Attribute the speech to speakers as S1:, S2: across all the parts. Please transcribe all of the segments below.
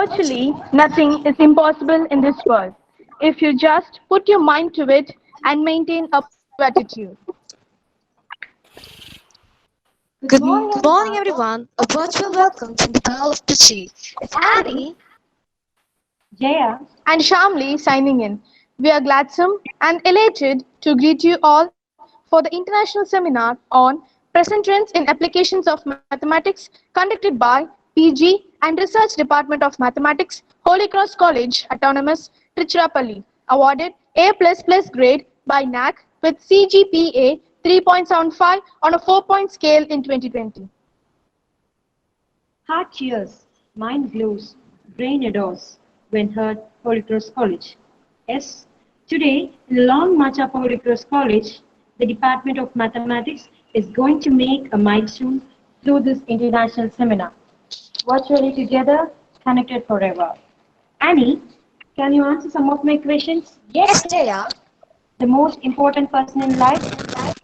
S1: Virtually nothing is impossible in this world if you just put your mind to it and maintain a positive attitude.
S2: Good morning, everyone. A virtual welcome from the Pearl of Pichi. It's Annie.
S3: Jaya,
S1: And Shamli signing in. We are gladsome and elated to greet you all for the international seminar on present trends in applications of mathematics conducted by PG and Research Department of Mathematics, Holy Cross College, Autonomous, Tiruchirappalli, awarded A++ grade by NAC with CGPA 3.75 on a 4-point scale in 2020.
S3: heart cheers, mind glows, brain adores when heard Holy Cross College. Yes, today, in the long march of Holy Cross College, the Department of Mathematics is going to make a milestone through this international seminar. Virtually together, connected forever. Annie, can you answer some of my questions?
S2: Yes, Jaya.
S3: The most important person in life,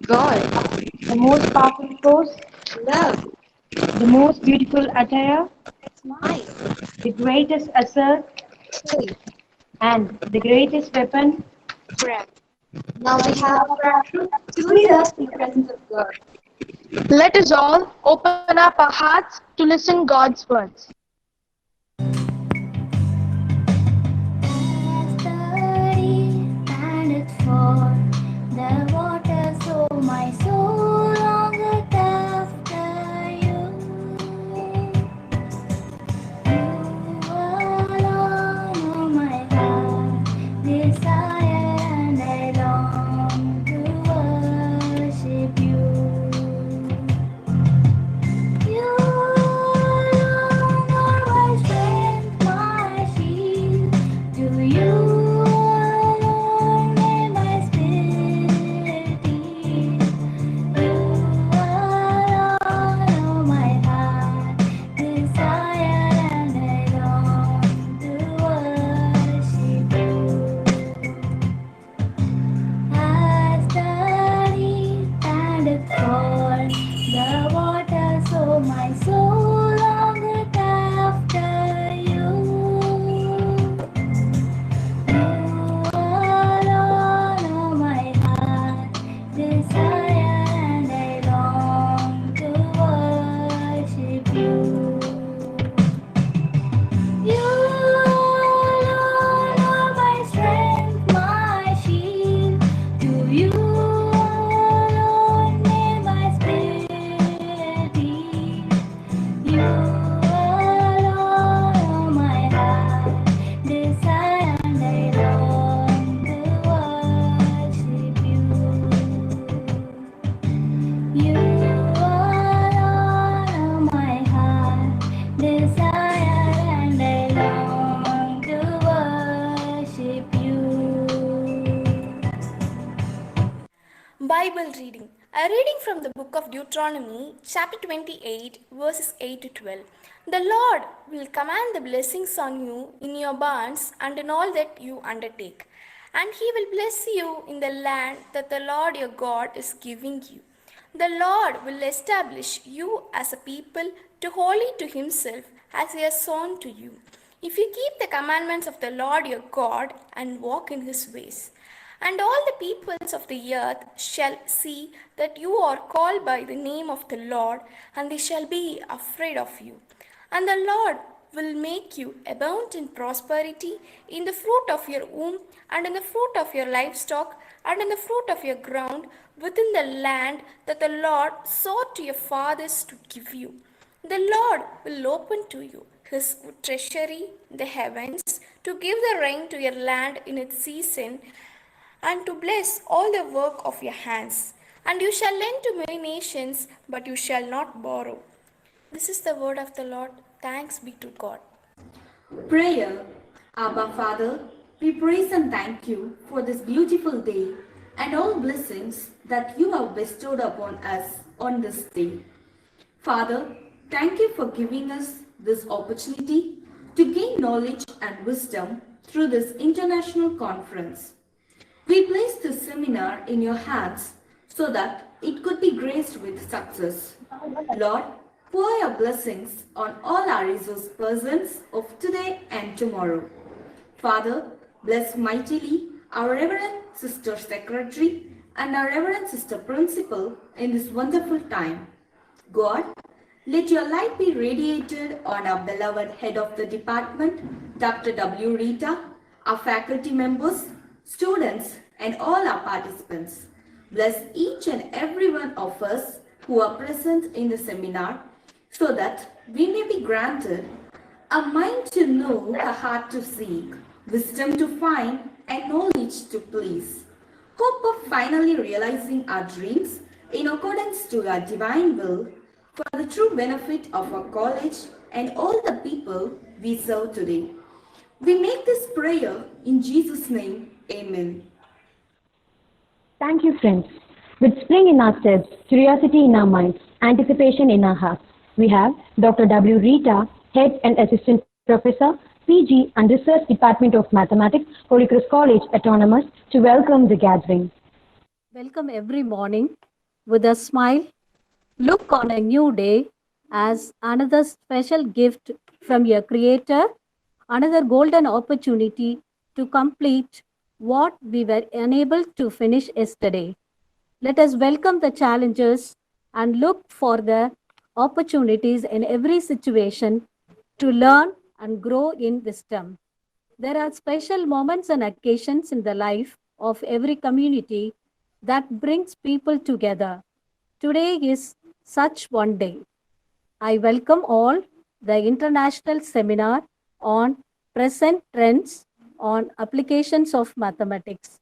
S2: God.
S3: the most powerful force,
S2: Love.
S3: the most beautiful attire,
S2: Smile.
S3: the greatest asset,
S2: Faith.
S3: and the greatest weapon.
S2: Prayer. Now we have a prayer to lead us in the presence of God.
S1: Let us all open up our hearts to listen God's words.
S4: And it's for the water, so my soul longeth after you. You alone, oh my heart, desire, and I long to worship you. You alone are my strength, my shield. To you alone may my spirit yield. You alone, oh my heart desire, and I long to worship you. As the deep panted for the water, so my soul longeth after you. You alone, oh my heart desire, and I long to worship you. You alone are my strength, my shield. To you alone may my spirit yield. You alone, oh my heart desire, and I long to worship you. You alone, oh my heart desire, and I long to worship you.
S5: Bible reading. A reading from the book of Deuteronomy, chapter 28, verses 8 to 12. The Lord will command the blessings on you in your barns and in all that you undertake. And he will bless you in the land that the Lord your God is giving you. The Lord will establish you as a people to holy to himself, as he has sworn to you, if you keep the commandments of the Lord your God and walk in his ways. And all the peoples of the earth shall see that you are called by the name of the Lord, and they shall be afraid of you. And the Lord will make you abound in prosperity in the fruit of your womb, and in the fruit of your livestock, and in the fruit of your ground, within the land that the Lord swore to your fathers to give you. The Lord will open to you his treasury, the heavens, to give the rain to your land in its season, and to bless all the work of your hands. And you shall lend to many nations, but you shall not borrow. This is the word of the Lord. Thanks be to God.
S6: Prayer. Abba Father, we praise and thank you for this beautiful day and all blessings that you have bestowed upon us on this day. Father, thank you for giving us this opportunity to gain knowledge and wisdom through this international conference. We place this seminar in your hands so that it could be graced with success. Lord, Pour your blessings on all our resource persons of today and tomorrow. Father, bless mightily our Reverend Sister Secretary and our Reverend Sister Principal in this wonderful time. God, let your light be radiated on our beloved head of the department, Dr. W. Rita, our faculty members, students, and all our participants. Bless each and every one of us who are present in the seminar so that we may be granted a mind to know, a heart to seek, wisdom to find, and knowledge to please. Hope of finally realizing our dreams in accordance to our divine will for the true benefit of our college and all the people we serve today. We make this prayer in Jesus' name. Amen.
S7: Thank you, friends. With spring in our steps, curiosity in our minds, anticipation in our hearts, we have Dr. W. Rita, Head and Assistant Professor, PG and Research Department of Mathematics, Holy Cross College, Autonomous, to welcome the gathering.
S8: Welcome every morning with a smile. Look on a new day as another special gift from your Creator, another golden opportunity to complete what we were unable to finish yesterday. Let us welcome the challenges and look for the opportunities in every situation to learn and grow in wisdom. There are special moments and occasions in the life of every community that brings people together. Today is such one day. I welcome all the international seminar on present trends on applications of mathematics.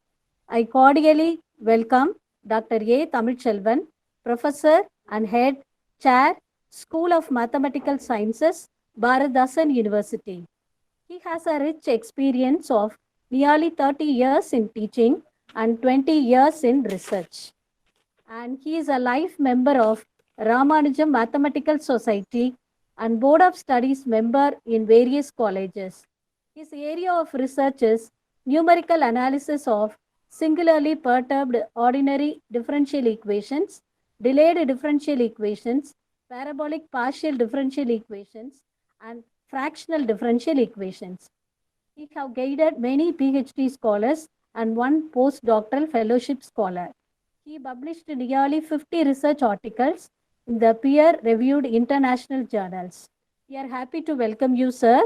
S8: I cordially welcome Dr. A. Tamilchelvan, Professor and Head, Chair, School of Mathematical Sciences, Bharatdasan University. He has a rich experience of nearly 30 years in teaching and 20 years in research. And he is a life member of Ramanujam Mathematical Society and Board of Studies member in various colleges. His area of research is numerical analysis of singularly perturbed ordinary differential equations, delayed differential equations, parabolic partial differential equations, and fractional differential equations. He has guided many PhD scholars and one postdoctoral fellowship scholar. He published nearly 50 research articles in the peer-reviewed international journals. We are happy to welcome you, sir.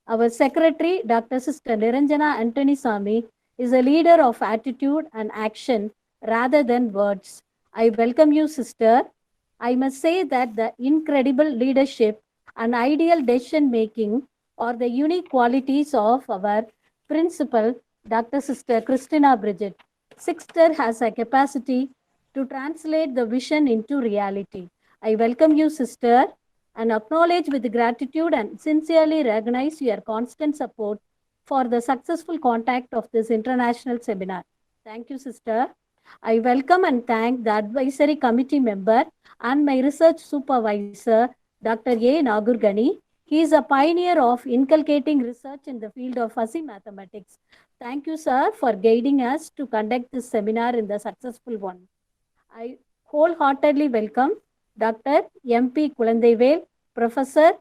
S8: Our secretary, Dr. Sister Niranjana Antonisamy, is a leader of attitude and action rather than words. I welcome you, sister. I must say that the incredible leadership and ideal decision making are the unique qualities of our principal, Dr. Sister Christina Bridget. Sister has a capacity to translate the vision into reality. I welcome you, sister, and acknowledge with gratitude and sincerely recognize your constant support for the successful contact of this international seminar. Thank you, sister. I welcome and thank the advisory committee member and my research supervisor, Dr. A. Nagurgani. He is a pioneer of inculcating research in the field of fuzzy mathematics. Thank you, sir, for guiding us to conduct this seminar in the successful one. I wholeheartedly welcome Dr. M.P. Kulandaivel, Professor,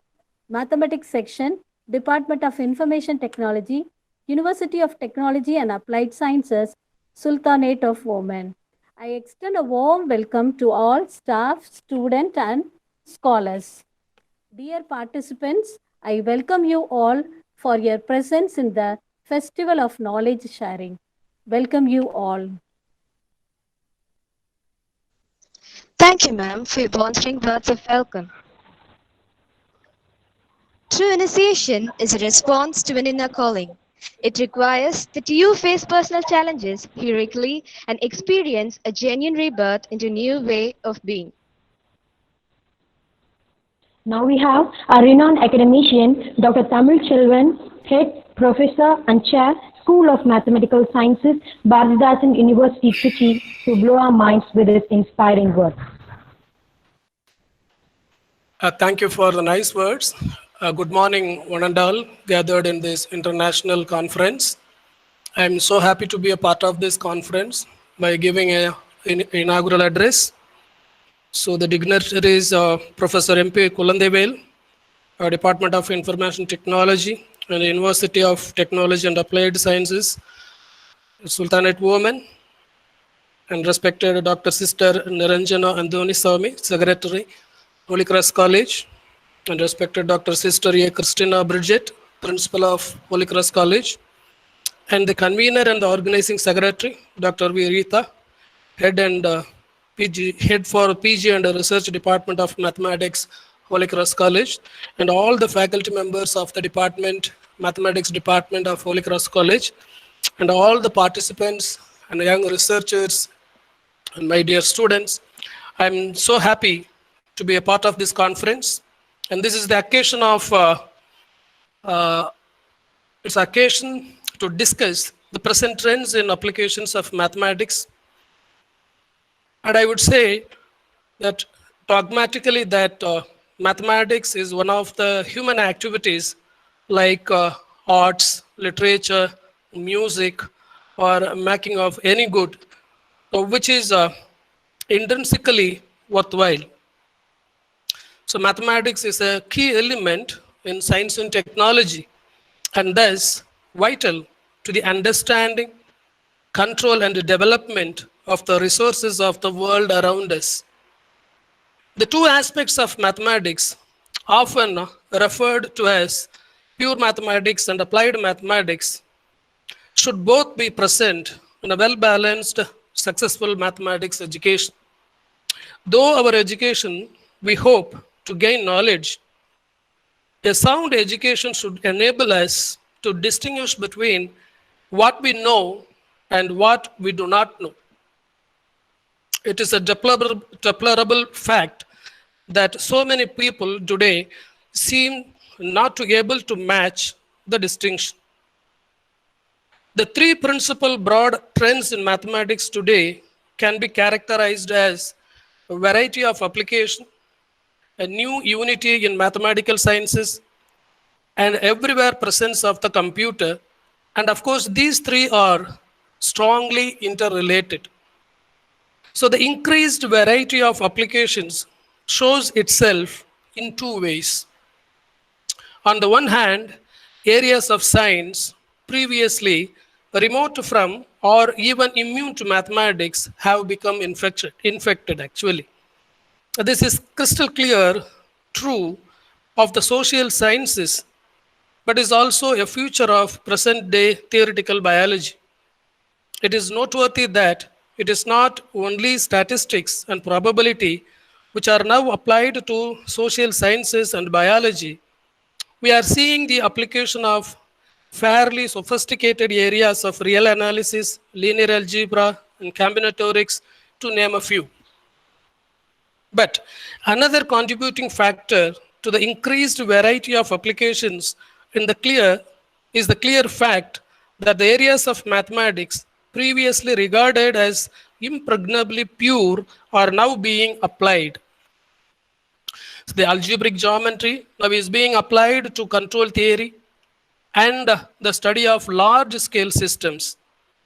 S8: Mathematics Section, Department of Information Technology, University of Technology and Applied Sciences, Sultanate of Oman. I extend a warm welcome to all staff, students, and scholars. Dear participants, I welcome you all for your presence in the Festival of Knowledge Sharing. Welcome you all.
S2: Thank you, ma'am, for your answering words of welcome. True initiation is a response to an inner calling. It requires that you face personal challenges heroically and experience a genuine rebirth into a new way of being.
S7: Now we have our renowned academician, Dr. Tamilchelvan, Head, Professor and Chair, School of Mathematical Sciences, Bharatdasan University, Trichy, to blow our minds with his inspiring work.
S9: Thank you for the nice words. Good morning, one and all gathered in this international conference. I'm so happy to be a part of this conference by giving an inaugural address. So the dignitaries, Professor M.P. Kulandevel, Department of Information Technology and University of Technology and Applied Sciences, Sultanate Women, and respected Dr. Sister Niranjana Andoniswamy, Secretary, Holy Cross College, and respected Dr. Sister A. Christina Bridget, Principal of Holy Cross College, and the convener and the organizing secretary, Dr. V. Rita, head for PG and Research Department of Mathematics, Holy Cross College, and all the faculty members of the department, Mathematics Department of Holy Cross College, and all the participants and young researchers and my dear students. I'm so happy to be a part of this conference, and this is the occasion of it's occasion to discuss the present trends in applications of mathematics. And I would say that dogmatically that mathematics is one of the human activities like arts, literature, music, or making of any good, which is intrinsically worthwhile. So mathematics is a key element in science and technology, and thus vital to the understanding, control, and the development of the resources of the world around us. The two aspects of mathematics, often referred to as pure mathematics and applied mathematics, should both be present in a well-balanced, successful mathematics education. Though our education, we hope to gain knowledge, a sound education should enable us to distinguish between what we know and what we do not know. It is a deplorable fact that so many people today seem not to be able to match the distinction. The three principal broad trends in mathematics today can be characterized as a variety of application, a new unity in mathematical sciences, and everywhere presence of the computer. And of course, these three are strongly interrelated. So the increased variety of applications shows itself in two ways. On the one hand, areas of science previously remote from or even immune to mathematics have become infected actually. This is crystal clear true of the social sciences, but is also a feature of present day theoretical biology. It is noteworthy that it is not only statistics and probability which are now applied to social sciences and biology. We are seeing the application of fairly sophisticated areas of real analysis, linear algebra, and combinatorics, to name a few. But another contributing factor to the increased variety of applications is the clear fact that the areas of mathematics previously regarded as impregnably pure are now being applied. So the algebraic geometry now is being applied to control theory and the study of large-scale systems.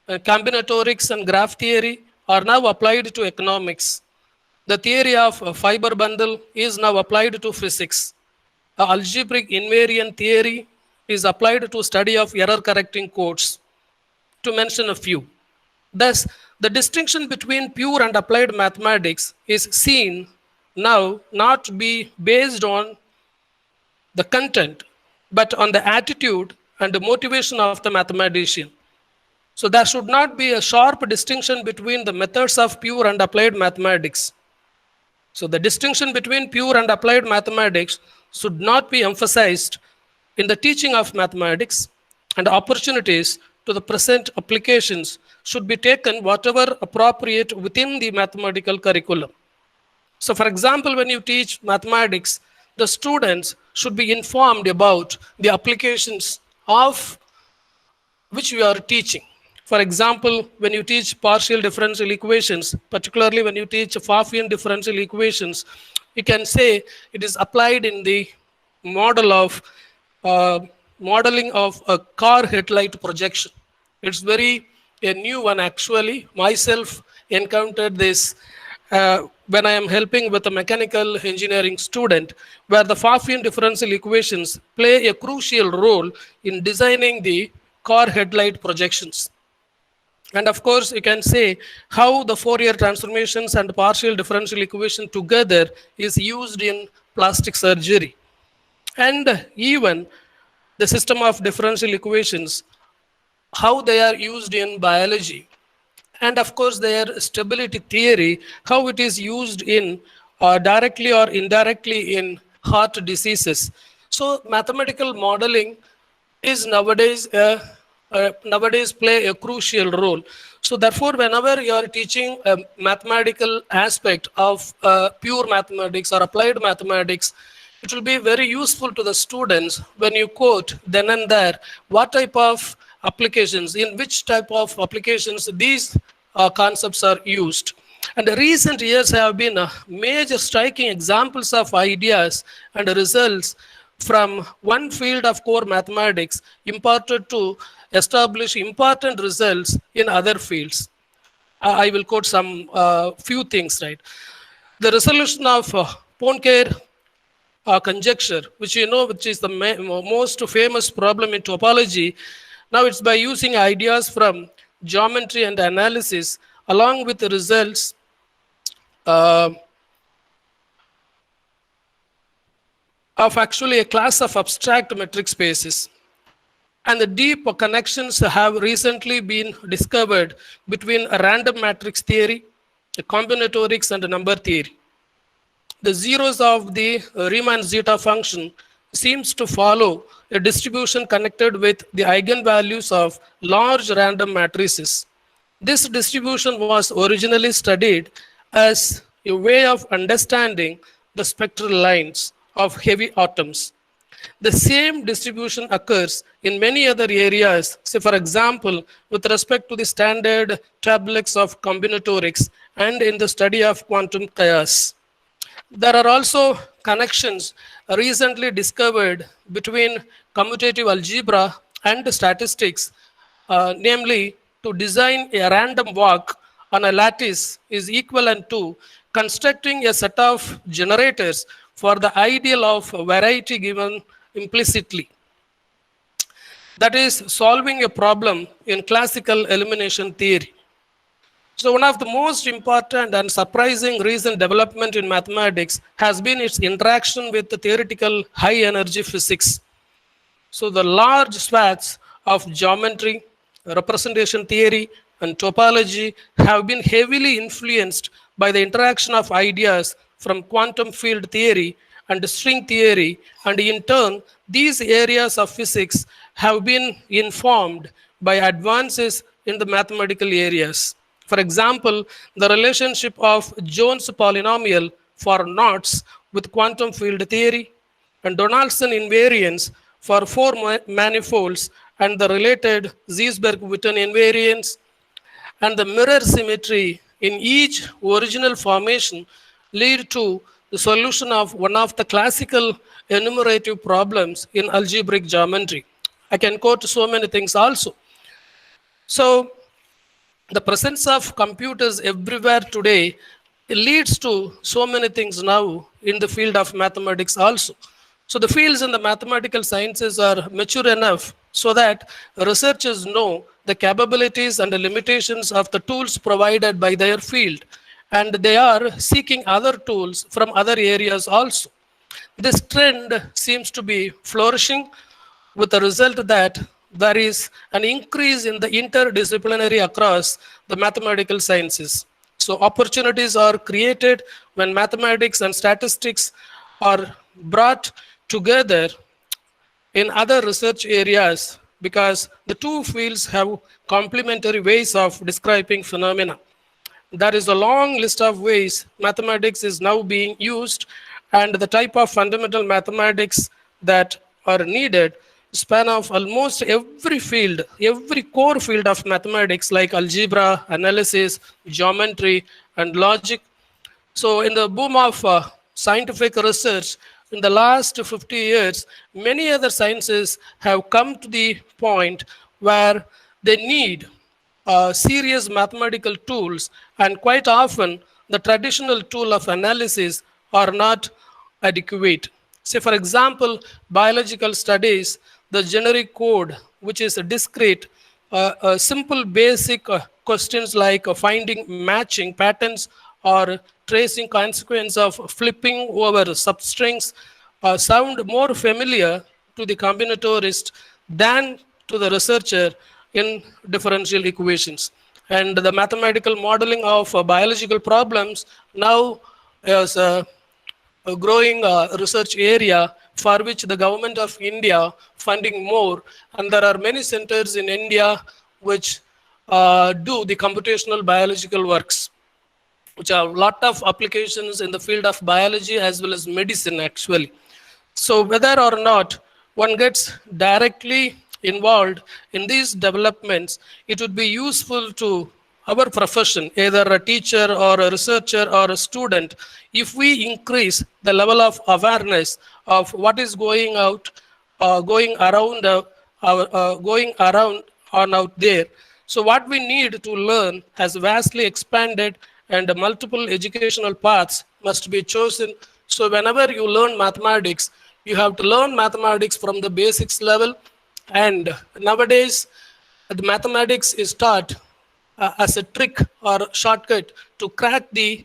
S9: Combinatorics and graph theory are now applied to economics. The theory of a fiber bundle is now applied to physics. Algebraic invariant theory is applied to study of error-correcting codes, to mention a few. Thus, the distinction between pure and applied mathematics is seen now not to be based on the content, but on the attitude and the motivation of the mathematician. So there should not be a sharp distinction between the methods of pure and applied mathematics. So the distinction between pure and applied mathematics should not be emphasized in the teaching of mathematics, and opportunities to the present applications should be taken whatever appropriate within the mathematical curriculum. So for example, when you teach mathematics, the students should be informed about the applications of which you are teaching. For example, when you teach partial differential equations, particularly when you teach Pfaffian differential equations, you can say it is applied in the model of modeling of a car headlight projection. It's very a new one actually. Myself encountered this when I am helping with a mechanical engineering student, where the Pfaffian differential equations play a crucial role in designing the car headlight projections. And of course, you can say how the Fourier transformations and partial differential equation together is used in plastic surgery. And even the system of differential equations, how they are used in biology. And of course, their stability theory, how it is used in directly or indirectly in heart diseases. So mathematical modeling is nowadays play a crucial role. So therefore, whenever you are teaching a mathematical aspect of pure mathematics or applied mathematics, it will be very useful to the students when you quote then and there what type of applications, in which type of applications these concepts are used. And the recent years have been major striking examples of ideas and results from one field of core mathematics imparted to establish important results in other fields. I will quote some few things, right? The resolution of Poincare conjecture, which you know, which is the most famous problem in topology. Now it's by using ideas from geometry and analysis along with the results of actually a class of abstract metric spaces. And the deep connections have recently been discovered between a random matrix theory, a combinatorics, and a number theory. The zeros of the Riemann zeta function seems to follow a distribution connected with the eigenvalues of large random matrices. This distribution was originally studied as a way of understanding the spectral lines of heavy atoms. The same distribution occurs in many other areas, say for example, with respect to the standard tablets of combinatorics and in the study of quantum chaos. There are also connections recently discovered between commutative algebra and statistics, namely to design a random walk on a lattice is equivalent to constructing a set of generators for the ideal of variety given implicitly. That is solving a problem in classical elimination theory. So one of the most important and surprising recent development in mathematics has been its interaction with the theoretical high energy physics. So the large swaths of geometry, representation theory, and topology have been heavily influenced by the interaction of ideas from quantum field theory and string theory, and in turn, these areas of physics have been informed by advances in the mathematical areas. For example, the relationship of Jones polynomial for knots with quantum field theory and Donaldson invariance for four manifolds and the related Zeisberg-Witten invariance and the mirror symmetry in each original formation lead to the solution of one of the classical enumerative problems in algebraic geometry. I can quote so many things also. So the presence of computers everywhere today leads to so many things now in the field of mathematics also. So the fields in the mathematical sciences are mature enough so that researchers know the capabilities and the limitations of the tools provided by their field, and they are seeking other tools from other areas also. This trend seems to be flourishing with the result that there is an increase in the interdisciplinary across the mathematical sciences. So opportunities are created when mathematics and statistics are brought together in other research areas because the two fields have complementary ways of describing phenomena. There is a long list of ways mathematics is now being used, and the type of fundamental mathematics that are needed span of almost every field, every core field of mathematics like algebra, analysis, geometry, and logic. So in the boom of scientific research in the last 50 years, many other sciences have come to the point where they need serious mathematical tools, and quite often the traditional tool of analysis are not adequate. Say, for example, biological studies, the generic code, which is a discrete, simple basic questions like finding matching patterns or tracing consequence of flipping over substrings sound more familiar to the combinatorist than to the researcher in differential equations. And the mathematical modeling of biological problems now is a growing research area for which the government of India funding more, and there are many centers in India which do the computational biological works, which have a lot of applications in the field of biology as well as medicine actually. So whether or not one gets directly involved in these developments, it would be useful to our profession, either a teacher or a researcher or a student, if we increase the level of awareness of what is going out, going around on out there. So what we need to learn has vastly expanded, and multiple educational paths must be chosen. So whenever you learn mathematics, you have to learn mathematics from the basics level. And nowadays, the mathematics is taught as a trick or shortcut to crack the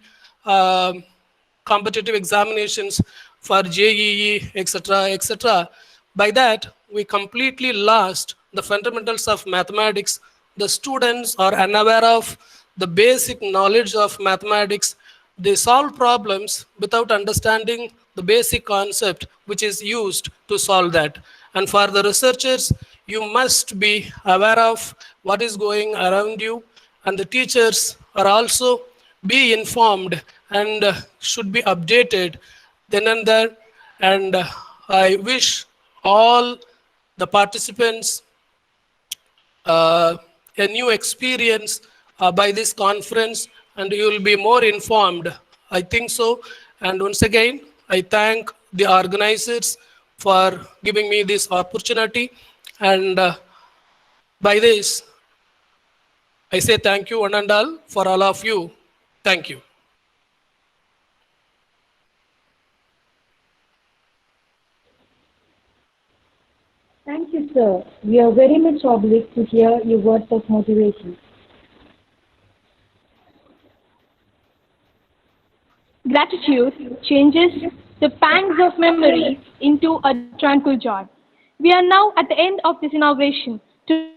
S9: competitive examinations for JEE, etc., etc. By that, we completely lost the fundamentals of mathematics. The students are unaware of the basic knowledge of mathematics. They solve problems without understanding the basic concept which is used to solve that. And for the researchers, you must be aware of what is going around you, and the teachers are also be informed and should be updated then and there. And I wish all the participants a new experience by this conference, and you will be more informed. I think so. And once again, I thank the organizers for giving me this opportunity. And by this, I say thank you one and all for all of you. Thank you.
S7: Thank you, sir. We are very much obliged to hear your words of motivation.
S1: Gratitude changes the pangs of memory into a tranquil joy. We are now at the end of this inauguration. To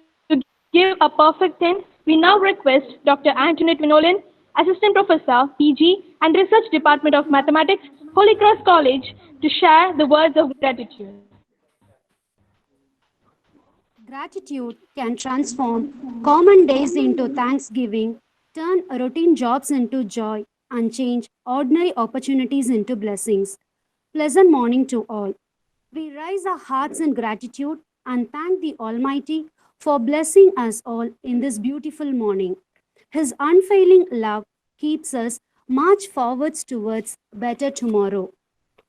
S1: give a perfect end, we now request Dr. Antoinette Vinolin, Assistant Professor, PG, and Research Department of Mathematics, Holy Cross College, to share the words of gratitude.
S10: Gratitude can transform common days into thanksgiving, turn routine jobs into joy, and change ordinary opportunities into blessings. Pleasant morning to all. We raise our hearts in gratitude and thank the Almighty for blessing us all in this beautiful morning. His unfailing love keeps us march forwards towards better tomorrow.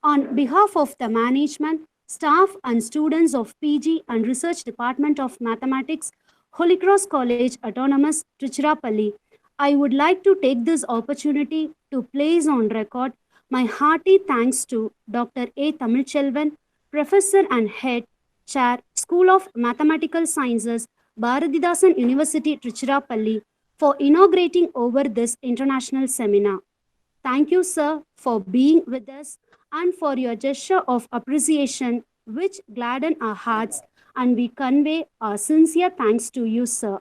S10: On behalf of the management, staff and students of PG and Research Department of Mathematics, Holy Cross College Autonomous, Tiruchirappalli, I would like to take this opportunity to place on record my hearty thanks to Dr. A. Tamilchelvan, Professor and Head, Chair, School of Mathematical Sciences, Bharathidasan University, Tiruchirappalli, for inaugurating over this international seminar. Thank you, sir, for being with us and for your gesture of appreciation which gladden our hearts, and we convey our sincere thanks to you, sir.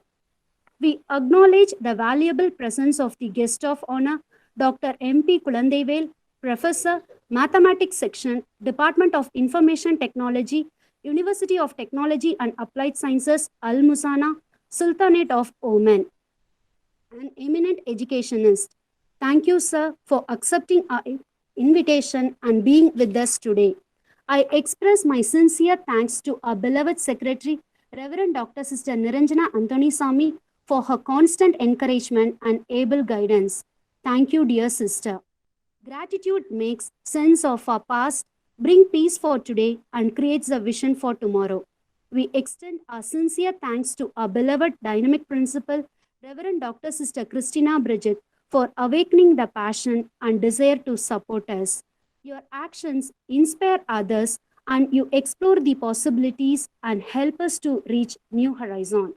S10: We acknowledge the valuable presence of the guest of honor, Dr. M.P. Kulandevel, Professor, Mathematics Section, Department of Information Technology, University of Technology and Applied Sciences, Al Musana, Sultanate of Oman, an eminent educationist. Thank you, sir, for accepting our invitation and being with us today. I express my sincere thanks to our beloved Secretary, Reverend Dr. Sister Niranjana Antonisamy, for her constant encouragement and able guidance. Thank you, dear sister. Gratitude makes sense of our past, bring peace for today, and creates a vision for tomorrow. We extend our sincere thanks to our beloved dynamic principal, Reverend Dr. Sister Christina Bridget, for awakening the passion and desire to support us. Your actions inspire others and you explore the possibilities and help us to reach new horizon.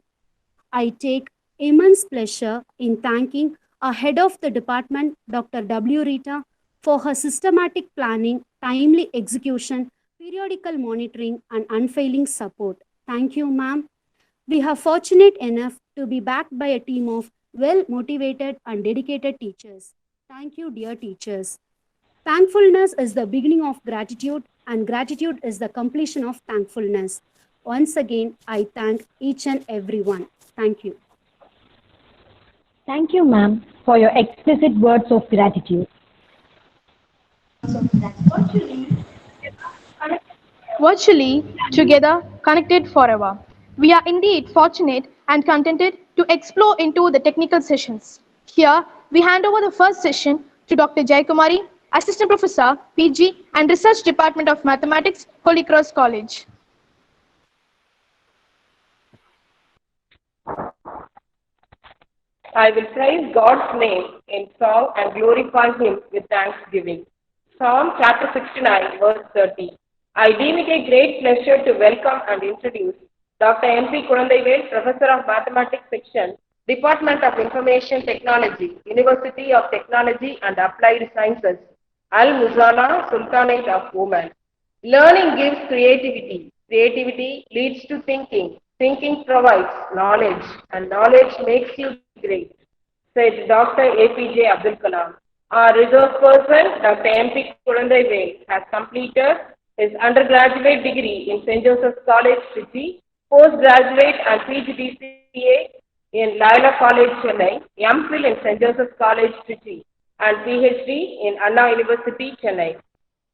S10: I take immense pleasure in thanking our head of the department, Dr. W. Rita, for her systematic planning, timely execution, periodical monitoring, and unfailing support. Thank you, ma'am. We are fortunate enough to be backed by a team of well motivated and dedicated teachers. Thank you, dear teachers. Thankfulness is the beginning of gratitude, and gratitude is the completion of thankfulness. Once again, I thank each and every one. Thank you.
S7: Thank you, ma'am, for your explicit words of gratitude.
S1: Virtually, together, connected forever. We are indeed fortunate and contented to explore into the technical sessions. Here, we hand over the first session to Dr. Jaikumari, Assistant Professor, PG, and Research Department of Mathematics, Holy Cross College.
S11: I will praise God's name in song and glorify Him with thanksgiving. Psalm chapter 69, verse 30. I deem it a great pleasure to welcome and introduce Dr. M.P. Kurandaivel, Professor of Mathematics Section, Department of Information Technology, University of Technology and Applied Sciences, Al-Muzana, Sultanate of Oman. Learning gives creativity. Creativity leads to thinking. Thinking provides knowledge, and knowledge makes you great, said Dr. APJ Abdul Kalam. Our resource person, Dr. M.P. Kurandaivel, has completed his undergraduate degree in St. Joseph's College, Trichy, postgraduate and PGDCA in Laila College, Chennai, MPhil in St. Joseph's College, Trichy, and PhD in Anna University, Chennai.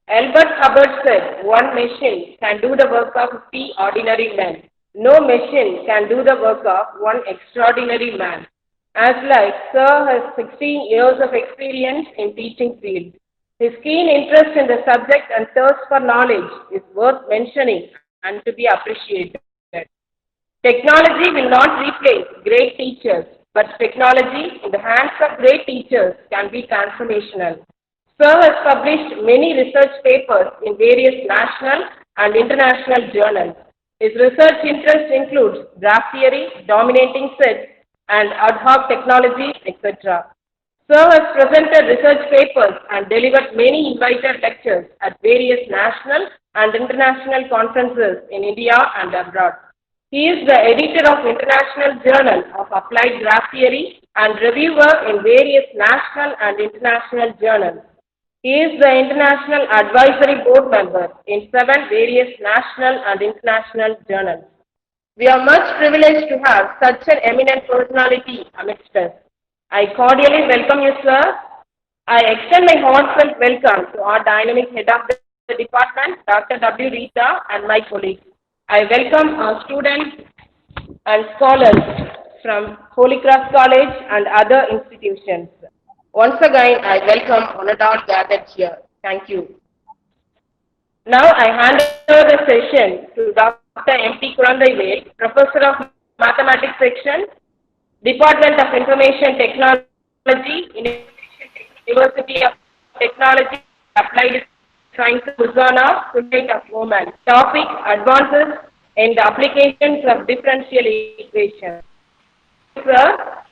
S11: Albert Hubbard said, one machine can do the work of 50 ordinary men. No machine can do the work of one extraordinary man. As like, Sir has 16 years of experience in teaching field. His keen interest in the subject and thirst for knowledge is worth mentioning and to be appreciated. Technology will not replace great teachers, but technology in the hands of great teachers can be transformational. Sir has published many research papers in various national and international journals. His research interests include graph theory, dominating sets, and ad hoc technologies, etc. Sir has presented research papers and delivered many invited lectures at various national and international conferences in India and abroad. He is the editor of International Journal of Applied Graph Theory and reviewer in various national and international journals. He is the International Advisory Board member in 7 various national and international journals. We are much privileged to have such an eminent personality amidst us. I cordially welcome you, sir. I extend my heartfelt welcome to our dynamic head of the department, Dr. W. Rita, and my colleagues. I welcome our students and scholars from Holy Cross College and other institutions. Once again, I welcome one and all gathered here. Thank you. Now I hand over the session to Dr. M.P. Kurandaivel, Professor of Mathematics Section, Department of Information Technology, University of Technology, Applied Sciences, Luzana, Sultanate of Oman. Topic: Advances in the applications of differential equations. Sir.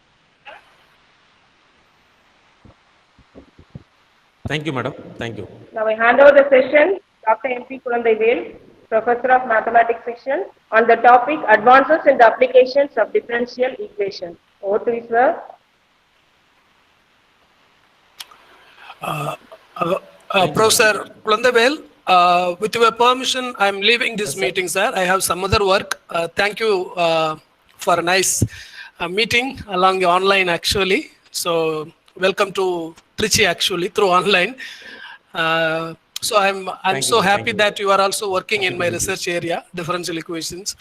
S12: Thank you, madam. Thank you.
S11: Now I hand over the session Dr. M.P. Kurandaivel, Professor of Mathematics Section, on the topic Advances in the Applications of Differential Equations. Over to you, sir.
S9: Professor Kurandaivel, with your permission, I'm leaving this meeting, sir. I have some other work. Thank you for a nice meeting along the online, actually. So welcome to Trichy, actually, through online. So I'm so happy that you are also working in my research area, differential equations.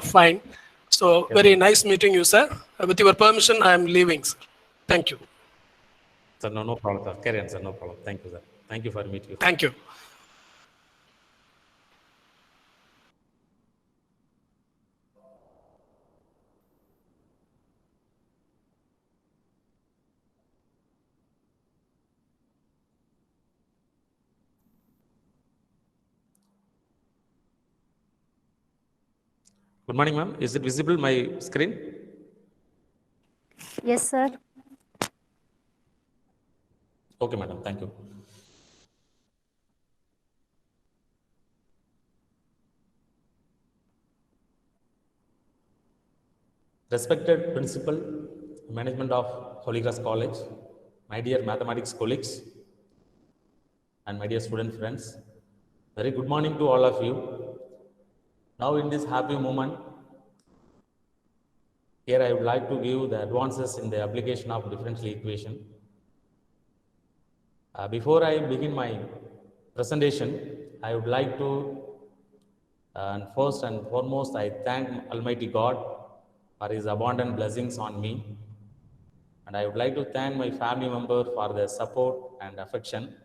S9: Fine. So very nice meeting you, sir. With your permission, I'm leaving, sir. Thank you.
S12: Sir, no problem, sir. Carry on, sir. No problem. Thank you, sir. Thank you for meeting you.
S9: Thank you.
S12: Good morning, ma'am. Is it visible, my screen?
S10: Yes, sir.
S12: Okay, madam. Thank you. Respected principal, management of Holy Cross College, my dear mathematics colleagues, and my dear student friends, very good morning to all of you. Now in this happy moment, here I would like to give the advances in the application of differential equation. Before I begin my presentation, I would like to, and first and foremost, I thank Almighty God for His abundant blessings on me. And I would like to thank my family members for their support and affection.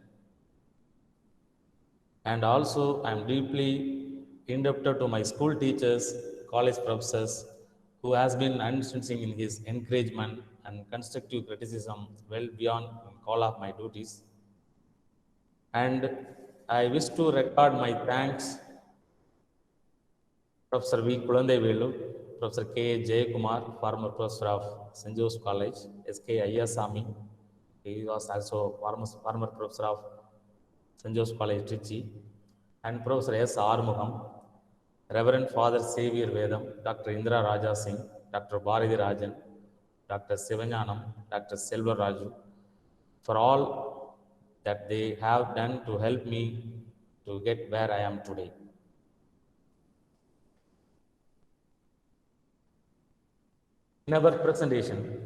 S12: And also, I am deeply indebted to my school teachers, college professors, who has been unceasing in his encouragement and constructive criticism well beyond the call of my duties. And I wish to record my thanks Professor V. Kulandevelu, Professor K. Jayakumar, former professor of St. Joseph's College, S.K. Ayyasamy. He was also former professor of St. Joseph's College, Trichy, and Professor S. Armugam, Reverend Father Xavier Vedam, Dr. Indra Raja Singh, Dr. Bharati Rajan, Dr. Sivanyanam, Dr. Selva Raju, for all that they have done to help me to get where I am today. In our presentation,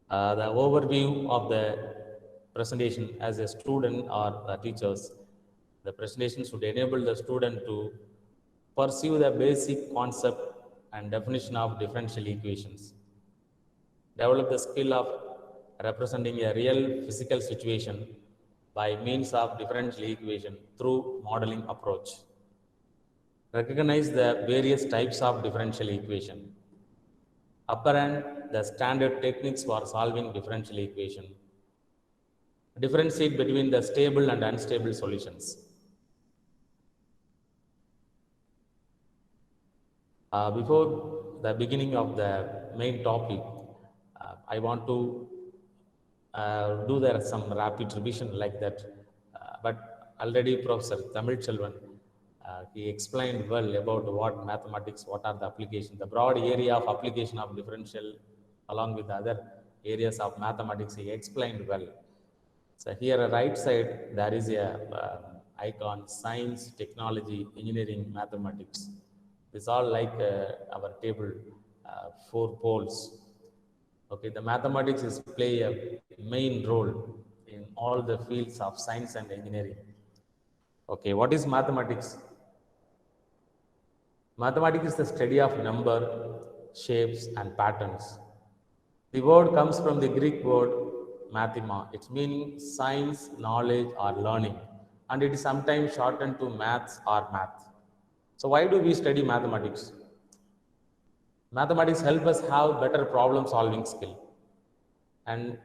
S12: the overview of the presentation as a student or teachers, the presentation should enable the student to pursue the basic concept and definition of differential equations, develop the skill of representing a real physical situation by means of differential equation through modeling approach, recognize the various types of differential equation, apparent the standard techniques for solving differential equation, differentiate between the stable and unstable solutions. Before the beginning of the main topic, I want to do there some rapid revision like that. But already Professor Tamil Chelvan, he explained well about what mathematics, what are the applications, the broad area of application of differential along with other areas of mathematics, he explained well. So here right side, there is a icon, science, technology, engineering, mathematics. It's all like our table, 4 poles. Okay, the mathematics is play a main role in all the fields of science and engineering. Okay, what is mathematics? Mathematics is the study of number, shapes, and patterns. The word comes from the Greek word mathema. Its meaning science, knowledge, or learning, and it is sometimes shortened to maths or math. So why do we study mathematics? Mathematics help us have better problem solving skill, and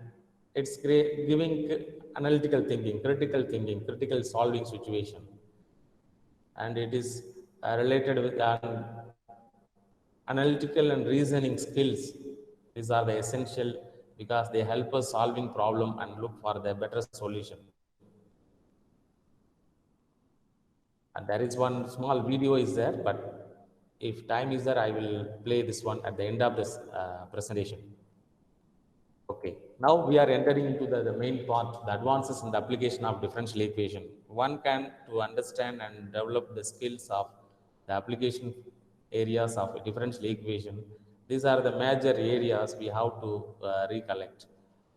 S12: it's giving analytical thinking, critical solving situation, and it is related with analytical and reasoning skills. These are the essential because they help us solving problem and look for the better solution. And there is one small video is there, but if time is there, I will play this one at the end of this presentation. Okay, now we are entering into the main part, the advances in the application of differential equation. One can to understand and develop the skills of the application areas of differential equation. These are the major areas we have to recollect.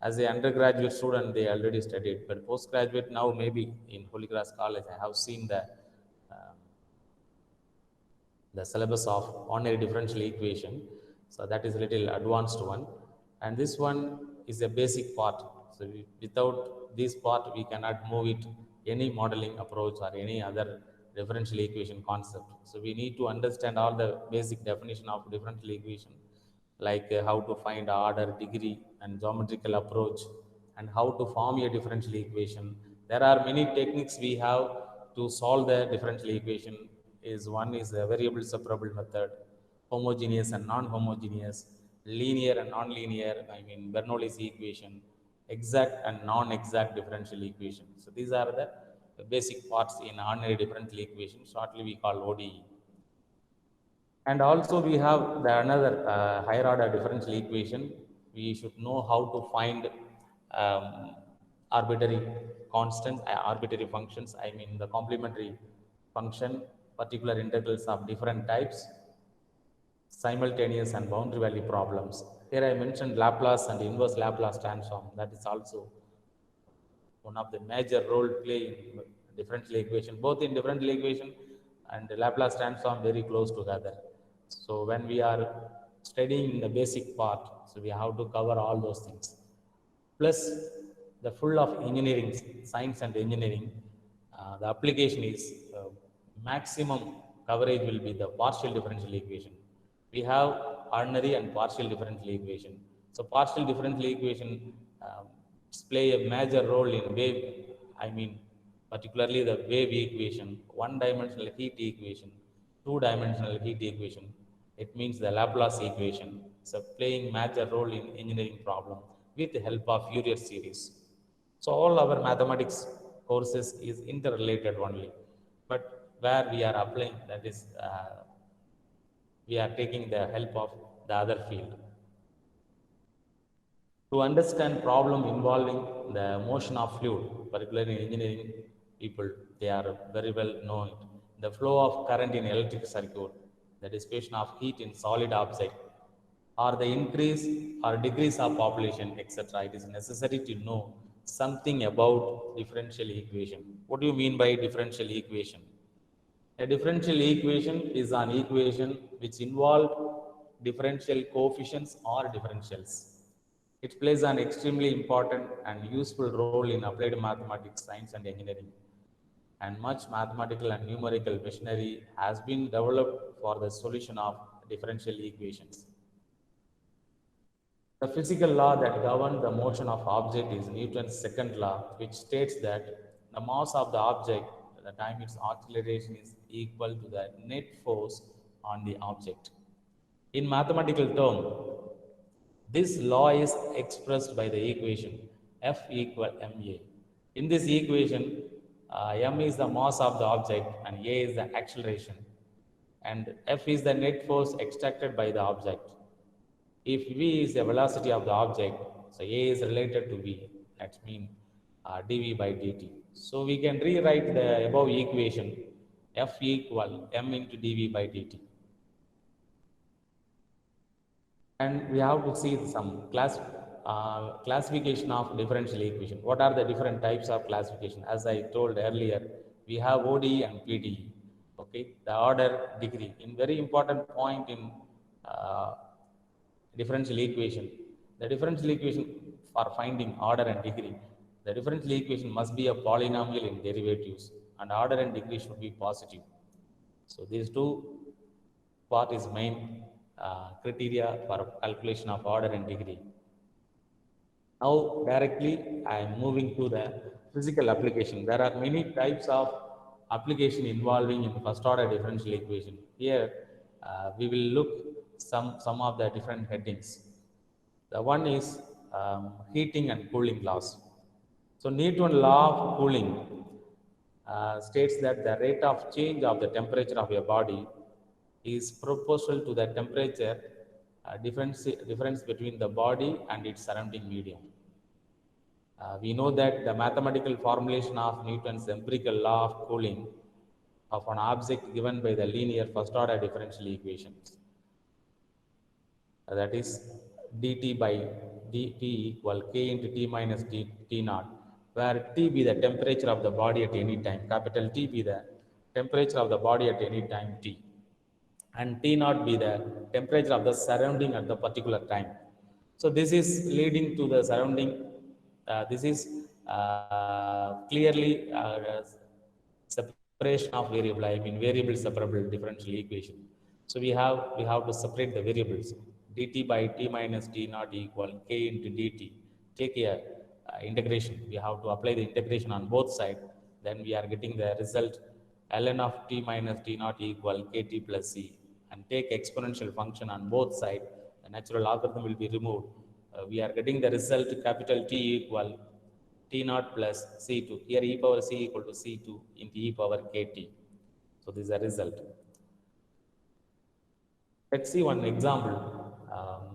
S12: As an undergraduate student, they already studied, but postgraduate now maybe in Holy Cross College, I have seen the syllabus of ordinary differential equation. So that is a little advanced one. And this one is a basic part. So without this part, we cannot move it any modeling approach or any other differential equation concept. So we need to understand all the basic definition of differential equation, like how to find order, degree, and geometrical approach, and how to form a differential equation. There are many techniques we have to solve the differential equation. One is a variable separable method, homogeneous and non-homogeneous, linear and non-linear, I mean Bernoulli's equation, exact and non-exact differential equation. So these are the basic parts in ordinary differential equation, shortly we call ODE. And also we have the another higher order differential equation. We should know how to find arbitrary constants, arbitrary functions, I mean the complementary function, particular integrals of different types, simultaneous and boundary value problems. Here I mentioned Laplace and inverse Laplace transform. That is also one of the major role play in differential equation. Both in differential equation and Laplace transform very close together. So when we are studying the basic part, so we have to cover all those things. Plus the full of engineering, science and engineering, the application is maximum coverage will be the partial differential equation. We have ordinary and partial differential equation. So partial differential equation play a major role in wave, I mean particularly the wave equation, one-dimensional heat equation, two-dimensional heat equation. It means the Laplace equation. So playing major role in engineering problem with the help of Fourier series. So all our mathematics courses is interrelated only, but where we are applying, that is we are taking the help of the other field. To understand problem involving the motion of fluid, particularly in engineering people, they are very well known it. The flow of current in electric circuit, the dissipation of heat in solid object, or the increase or decrease of population, etc. It is necessary to know something about differential equation. What do you mean by differential equation? A differential equation is an equation which involves differential coefficients or differentials. It plays an extremely important and useful role in applied mathematics, science and engineering. And much mathematical and numerical machinery has been developed for the solution of differential equations. The physical law that governs the motion of object is Newton's second law, which states that the mass of the object at the time its acceleration is equal to the net force on the object. In mathematical terms, this law is expressed by the equation F equal ma. In this equation, m is the mass of the object and a is the acceleration, and F is the net force extracted by the object. If v is the velocity of the object, so a is related to v, that means dv by dt. So we can rewrite the above equation F equal m into dv by dt. And we have to see some classification of differential equation. What are the different types of classification? As I told earlier, we have ODE and PDE. Okay, the order degree. In very important point in differential equation, the differential equation for finding order and degree, the differential equation must be a polynomial in derivatives, and order and degree should be positive. So these two part is main criteria for calculation of order and degree. Now directly I am moving to the physical application. There are many types of application involving in first order differential equation. Here we will look some of the different headings. The one is heating and cooling laws. So Newton's law of cooling states that the rate of change of the temperature of a body is proportional to the temperature difference between the body and its surrounding medium. We know that the mathematical formulation of Newton's empirical law of cooling of an object given by the linear first order differential equations, that is dt by dt equal k into t minus t naught, where t be the temperature of the body at any time, capital T be the temperature of the body at any time t, and T naught be the temperature of the surrounding at the particular time. So this is leading to the surrounding, this is clearly separation of variable, I mean variable separable differential equation. So we have to separate the variables. Dt by t minus t naught equal k into dt. Take a integration. We have to apply the integration on both sides. Then we are getting the result ln of t minus t naught equal kt plus c. and take exponential function on both sides, the natural logarithm will be removed. We are getting the result capital T equal T naught plus C2. Here e power C equal to C2 into e power kt. So this is a result. Let's see one example,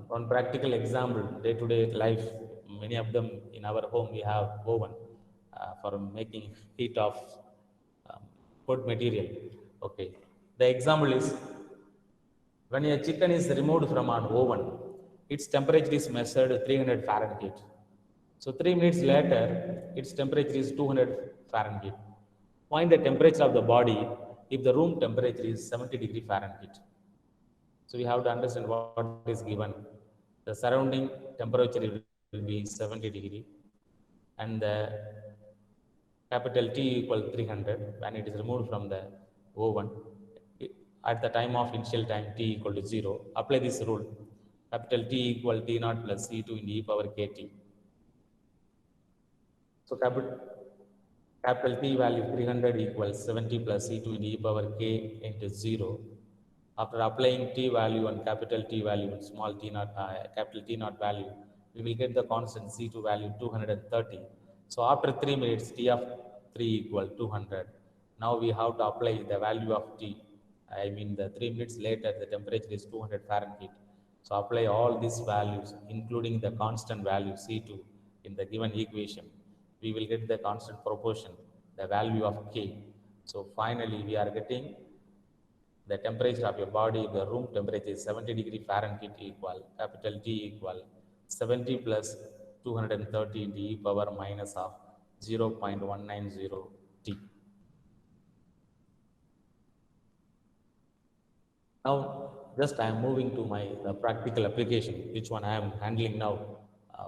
S12: one practical example, day-to-day life. Many of them in our home, we have oven for making heat of food material. Okay. The example is, when a chicken is removed from an oven, its temperature is measured 300 Fahrenheit. So 3 minutes later, its temperature is 200 Fahrenheit. Find the temperature of the body if the room temperature is 70 degree Fahrenheit. So we have to understand what is given. The surrounding temperature will be 70 degree and the capital T equal 300 when it is removed from the oven. At the time of initial time T equal to 0, apply this rule. Capital T equal T naught plus C2 in e power kt. So capital T value 300 equals 70 plus C2 in e power k into 0. After applying T value and capital T value and small t naught, capital T naught value, we will get the constant C2 value 230. So after 3 minutes, T of 3 equal 200. Now we have to apply the value of T. I mean the 3 minutes later, the temperature is 200 Fahrenheit. So apply all these values, including the constant value C2 in the given equation. We will get the constant proportion, the value of K. So finally, we are getting the temperature of your body, the room temperature is 70 degree Fahrenheit equal, capital T equal 70 plus 230 into e power minus of 0.190 T. Now, just I am moving to my practical application, which one I am handling now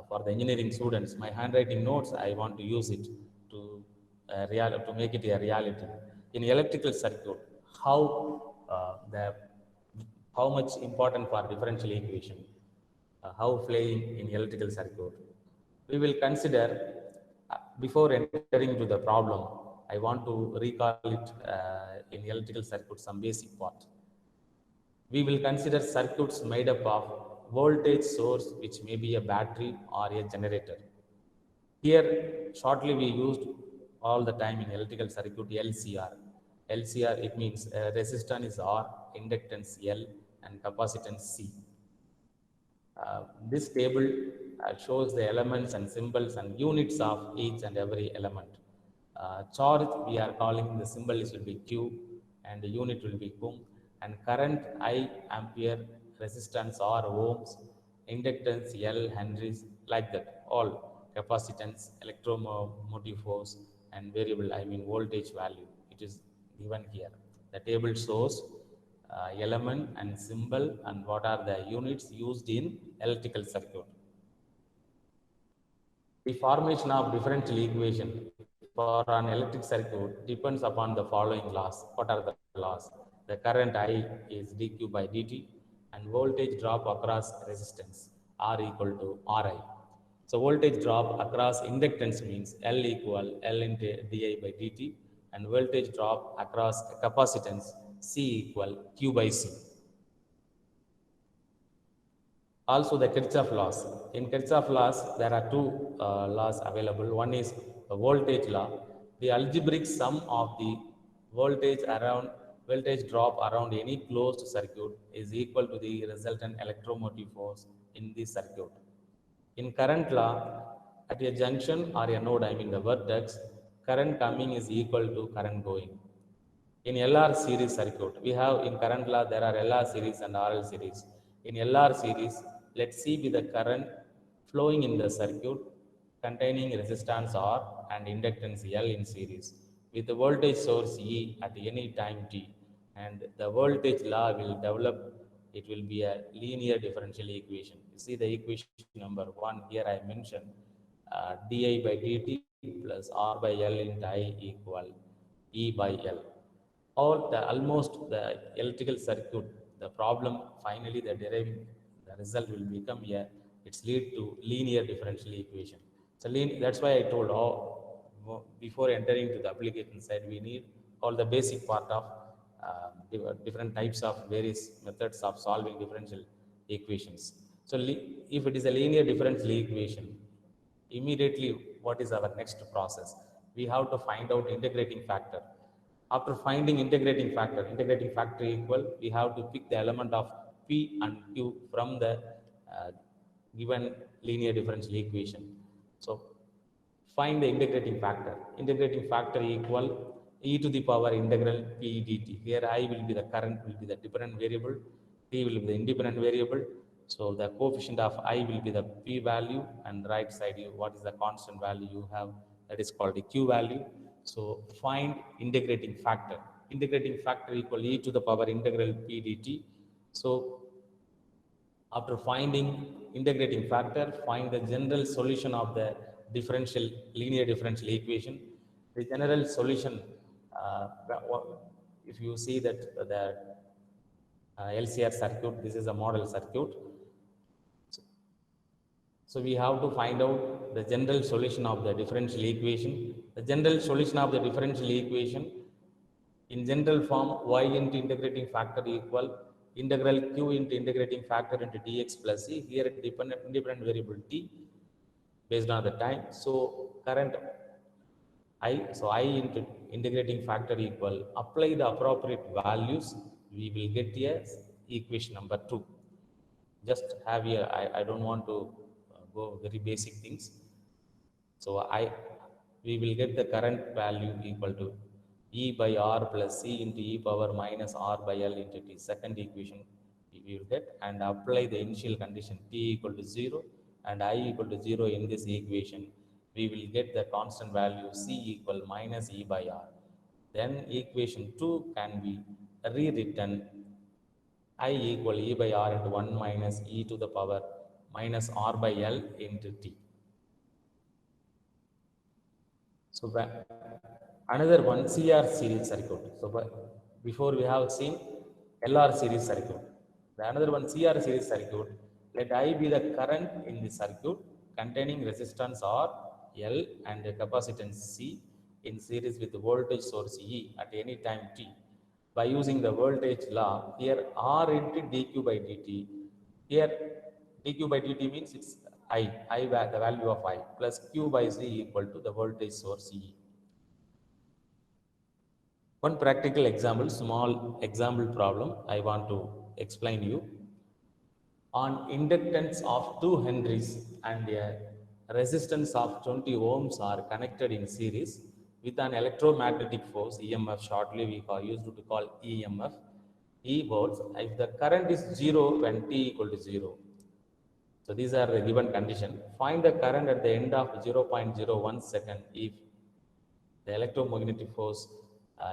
S12: for the engineering students. My handwriting notes, I want to use it to make it a reality. In electrical circuit, how much important for differential equation, how playing in electrical circuit. We will consider, before entering to the problem, I want to recall it in electrical circuit, some basic part. We will consider circuits made up of voltage source, which may be a battery or a generator. Here, shortly we used all the time in electrical circuit LCR. LCR, it means resistance is R, inductance L, and capacitance C. This table shows the elements and symbols and units of each and every element. Charge, we are calling the symbol will be Q, and the unit will be Coulomb, and current I, ampere, resistance R, ohms, inductance L, henries, like that. All capacitance, electromotive force, and variable, I mean voltage value. It is given here. The table shows element and symbol and what are the units used in electrical circuit. The formation of differential equation for an electric circuit depends upon the following laws. What are the laws? The current I is dq by dt and voltage drop across resistance R equal to Ri. So voltage drop across inductance means L equal L into di by dt, and voltage drop across capacitance C equal Q by C. Also the Kirchhoff laws. In Kirchhoff laws, there are two laws available. One is the voltage law. The algebraic sum of the voltage drop around any closed circuit is equal to the resultant electromotive force in the circuit. In current law, at a junction or a node, I mean the vertex, current coming is equal to current going. In LR series circuit, we have in current law, there are LR series and RL series. In LR series, let's see with the current flowing in the circuit containing resistance R and inductance L in series with the voltage source E at any time t, and the voltage law will develop. It will be a linear differential equation. You see the equation number 1 here I mentioned, di by dt plus R by L into I equal E by L. Almost the electrical circuit, the problem finally the result will become it's lead to linear differential equation. So that's why I told before entering to the application side, we need all the basic part of different types of various methods of solving differential equations. So if it is a linear differential equation, immediately what is our next process? We have to find out integrating factor. After finding integrating factor equal, we have to pick the element of p and q from the given linear differential equation. So find the integrating factor. Integrating factor equal e to the power integral p dt. Here I will be the current, will be the dependent variable, t will be the independent variable. So the coefficient of I will be the p value, and right side you what is the constant value you have, that is called the q value. So find integrating factor. Integrating factor equal e to the power integral p dt. So after finding integrating factor, find the general solution of the linear differential equation. The general solution, if you see that the LCR circuit, this is a model circuit. So we have to find out the general solution of the differential equation. The general solution of the differential equation in general form, y into integrating factor equal integral q into integrating factor into dx plus c. Here independent variable t based on the time. So current I, so I into integrating factor equal, apply the appropriate values, we will get a equation number 2. Just have here, I don't want to go very basic things. So we will get the current value equal to E by R plus C into E power minus R by L into T. Second equation we will get, and apply the initial condition T equal to 0 and I equal to 0 in this equation. We will get the constant value C equal minus E by R. Then equation 2 can be rewritten I equal E by R into 1 minus E to the power minus R by L into T. So another one, CR series circuit. So before we have seen LR series circuit. The another one, CR series circuit. Let I be the current in the circuit containing resistance R, L and capacitance C in series with voltage source E at any time t. By using the voltage law, here R into dq by dt. Here dq by dt means it's I the value of I plus q by z equal to the voltage source E. One practical example, small example problem I want to explain you. On inductance of 2 Henries and a resistance of 20 ohms are connected in series with an electromagnetic force EMF, shortly we used to call EMF, E volts, if the current is 0 when t equal to 0. So these are the given condition. Find the current at the end of 0.01 second if the electromagnetic force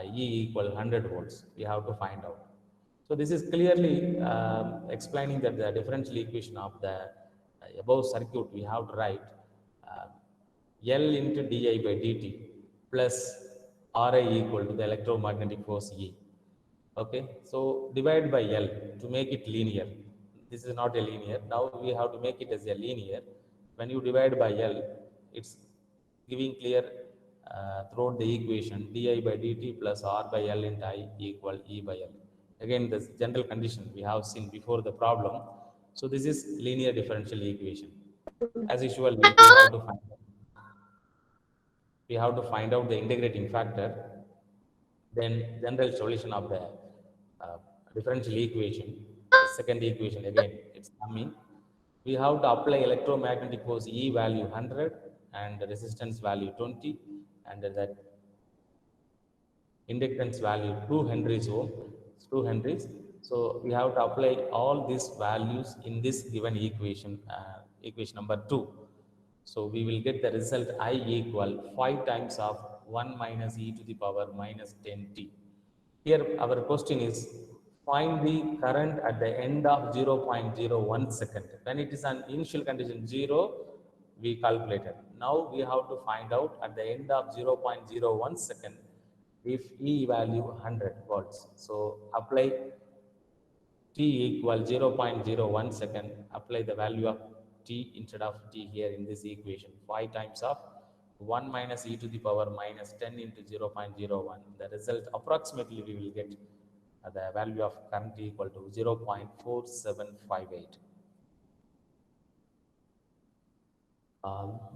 S12: E equal 100 volts. We have to find out. So this is clearly explaining that the differential equation of the above circuit we have to write L into di by dt plus Ri equal to the electromagnetic force E. Okay, so divide by L to make it linear. This is not a linear. Now we have to make it as a linear. When you divide by L, it's giving clear throughout the equation di by dt plus R by L into I equal E by L. Again, this general condition we have seen before the problem. So this is linear differential equation. As usual, we have to find out the integrating factor. Then general solution of the differential equation. The second equation again, it's coming. We have to apply electromagnetic force E value 100 and resistance value 20, and that inductance value 2 Henries ohm, 2 Henries. So we have to apply all these values in this given equation, equation number 2. So we will get the result I equal 5 times of 1 minus e to the power minus 10t. Here our question is, find the current at the end of 0.01 second. When it is an initial condition 0, we calculated. Now we have to find out at the end of 0.01 second if E value 100 volts. So apply t equal 0.01 second, apply the value of t instead of t here in this equation. 5 times of 1 minus e to the power minus 10 into 0.01. The result approximately we will get the value of current equal to 0.4758.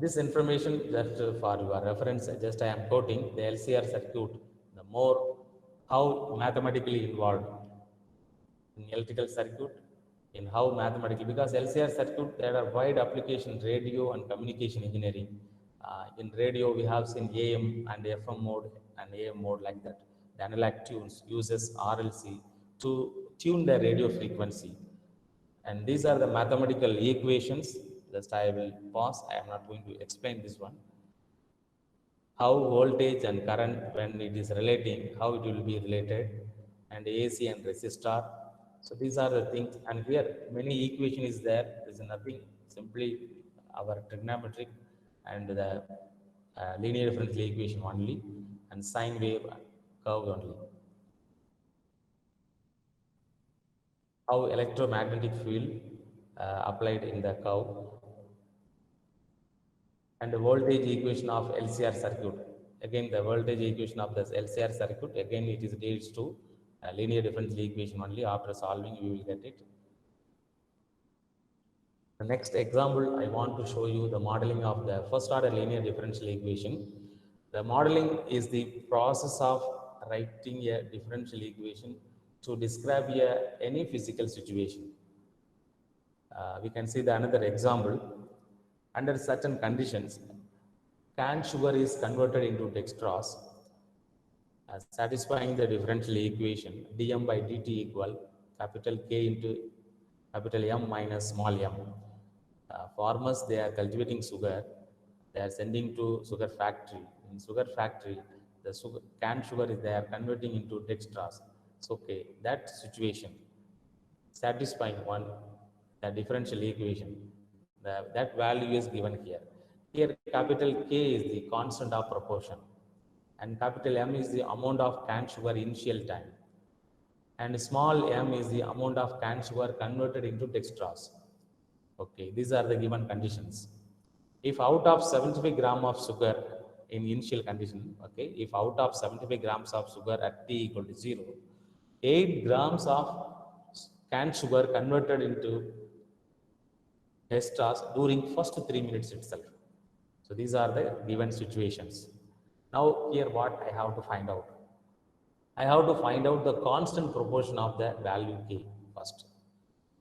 S12: This information just for your reference, just I am quoting the LCR circuit, the more how mathematically involved in electrical circuit, in how mathematically, because LCR circuit, there are wide application, radio and communication engineering. In radio, we have seen AM and FM mode and AM mode like that. The analog tunes uses RLC to tune the radio frequency. And these are the mathematical equations. Just I will pause. I am not going to explain this one. How voltage and current, when it is relating, how it will be related, and AC and resistor. So these are the things. And here many equation is there. There is nothing, simply our trigonometric and the linear differential equation only, and sine wave curve only. How electromagnetic field applied in the curve, and the voltage equation of LCR circuit. Again, the voltage equation of this LCR circuit, again it is leads to linear differential equation only. After solving, we will get it. The next example, I want to show you the modeling of the first order linear differential equation. The modeling is the process of writing a differential equation to describe any physical situation. We can see the another example. Under certain conditions, canned sugar is converted into dextrose, satisfying the differential equation dm by dt equal capital K into capital M minus small m. Farmers, they are cultivating sugar. They are sending to sugar factory. In sugar factory, the canned sugar is they are converting into dextrose. So, okay, that situation satisfying the differential equation. That value is given here. Here capital K is the constant of proportion, and capital M is the amount of canned sugar initial time, and small m is the amount of canned sugar converted into dextrose. Okay, these are the given conditions. If out of 75 grams of sugar in initial condition, okay, if out of 75 grams of sugar at t equal to 0, 8 grams of canned sugar converted into dextrose during first 3 minutes itself. So these are the given situations. Now here what I have to find out? I have to find out the constant proportion of the value K first.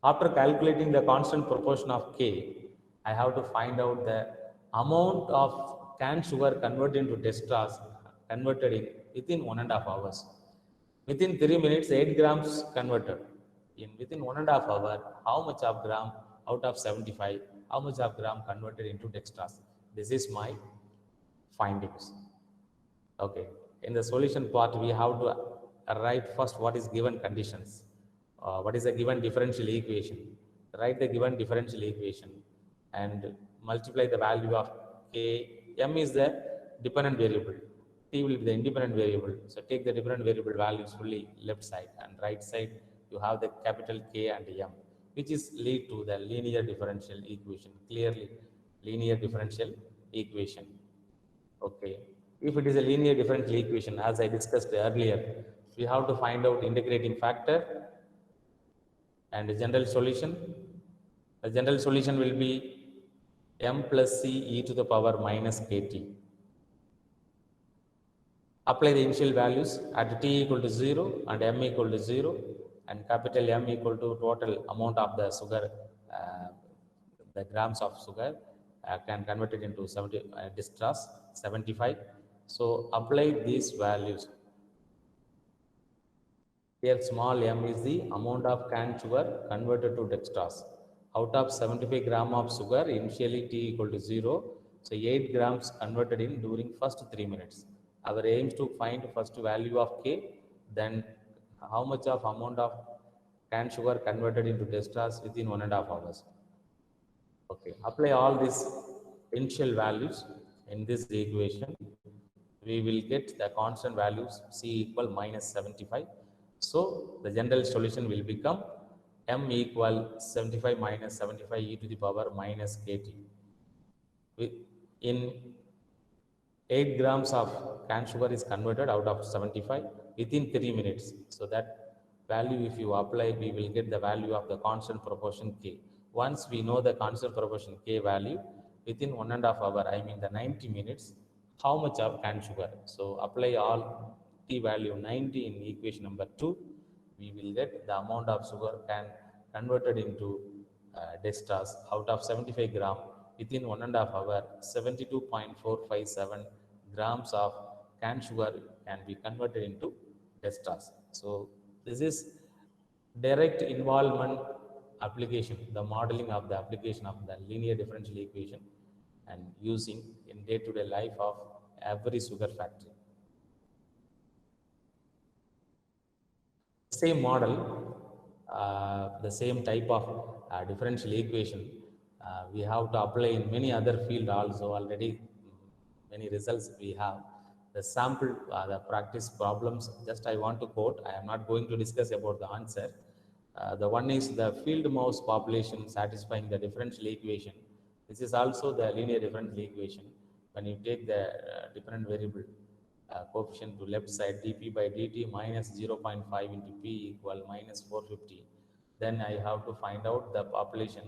S12: After calculating the constant proportion of K, I have to find out the amount of canned sugar converted into dextrose converted in within 1.5 hours. Within 3 minutes, 8 grams converted. Within 1.5 hours, how much of gram out of 75, how much of gram converted into dextrose? This is my findings. Okay, in the solution part, we have to write first what is given conditions, what is the given differential equation. Write the given differential equation and multiply the value of K. M is the dependent variable, T will be the independent variable. So take the different variable values fully left side, and right side you have the capital K and M, which is lead to the linear differential equation, clearly linear differential equation. Okay, if it is a linear differential equation, as I discussed earlier, we have to find out integrating factor and the general solution. The general solution will be m plus c e to the power minus kt. Apply the initial values at t equal to 0 and m equal to 0, and capital M equal to total amount of the sugar, the grams of sugar can convert it into 70 dextrose 75. So apply these values. Here small m is the amount of canned sugar converted to dextrose. Out of 75 grams of sugar, initially t equal to 0, so 8 grams converted in during first 3 minutes. Our aim is to find first value of K, then how much of amount of canned sugar converted into dextrose within 1.5 hours. Okay, apply all these initial values in this equation. We will get the constant values C equal minus 75. So the general solution will become M equal 75 minus 75 e to the power minus kt. In 8 grams of canned sugar is converted out of 75 within 3 minutes. So that value if you apply, we will get the value of the constant proportion k. Once we know the constant proportion k value, within 1.5 hours, I mean the 90 minutes, how much of canned sugar. So apply all t value 90 in equation number 2, we will get the amount of sugar can converted into dextrose. Out of 75 gram, within 1.5 hours, 72.457 grams of canned sugar can be converted into dextrose. So this is direct involvement application, the modeling of the application of the linear differential equation and using in day-to-day life of every sugar factory. Same model, the same type of differential equation, we have to apply in many other field also. Already many results we have. The sample, the practice problems, just I want to quote, I am not going to discuss about the answer. The one is the field mouse population satisfying the differential equation. This is also the linear differential equation. When you take the different variable coefficient to left side, dp by dt minus 0.5 into p equal minus 450. Then I have to find out the population,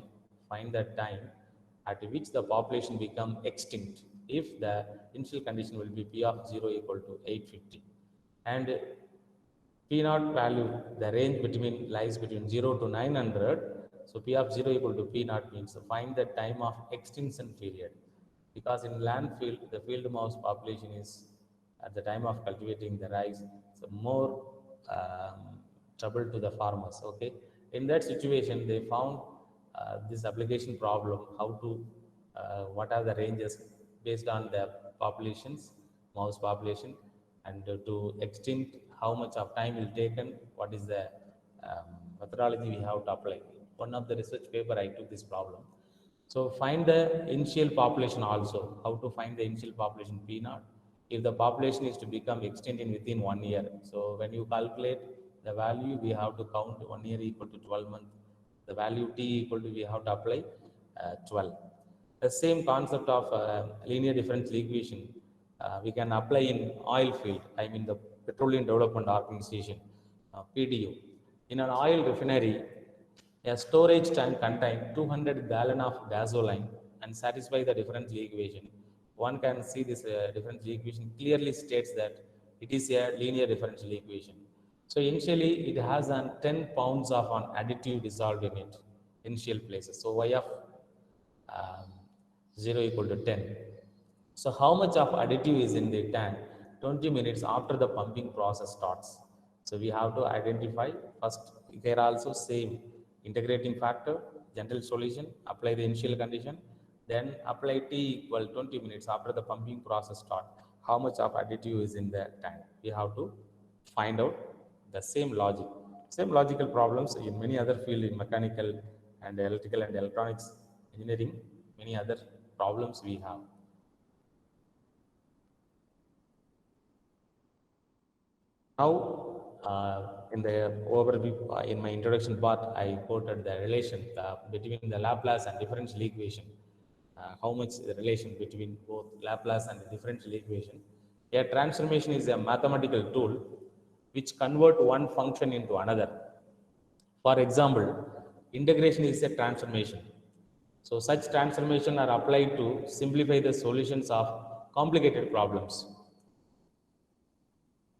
S12: find the time at which the population become extinct if the initial condition will be p of 0 equal to 850. And p naught value, the range between lies between 0 to 900. So p of 0 equal to p naught means find the time of extinction period. Because in landfill, the field mouse population is at the time of cultivating the rice, so more trouble to the farmers. Okay, in that situation, they found this application problem, how to, what are the ranges based on the populations, mouse population, and to extinct, how much of time will taken, what is the methodology we have to apply. One of the research paper I took this problem. So find the initial population also, how to find the initial population P naught. If the population is to become extinct in within 1 year, so when you calculate the value, we have to count 1 year equal to 12 months. The value t equal to, we have to apply 12. The same concept of linear differential equation we can apply in oil field, I mean the Petroleum Development Organization, PDO. In an oil refinery, a storage tank contains 200 gallons of gasoline and satisfy the differential equation. One can see this differential equation clearly states that it is a linear differential equation. So initially it has 10 pounds of an additive dissolved in it, initial places. So y of 0 equal to 10. So how much of additive is in the tank 20 minutes after the pumping process starts? So we have to identify first, here also same integrating factor, general solution, apply the initial condition, then apply t equal 20 minutes after the pumping process start. How much of additive is in the tank? We have to find out the same logic. Same logical problems in many other fields, in mechanical and electrical and electronics engineering, many other problems we have. Now, in the overview, in my introduction part, I quoted the relation between the Laplace and differential equation. How much the relation between both Laplace and the differential equation. A transformation is a mathematical tool which convert one function into another. For example, integration is a transformation. So such transformation are applied to simplify the solutions of complicated problems.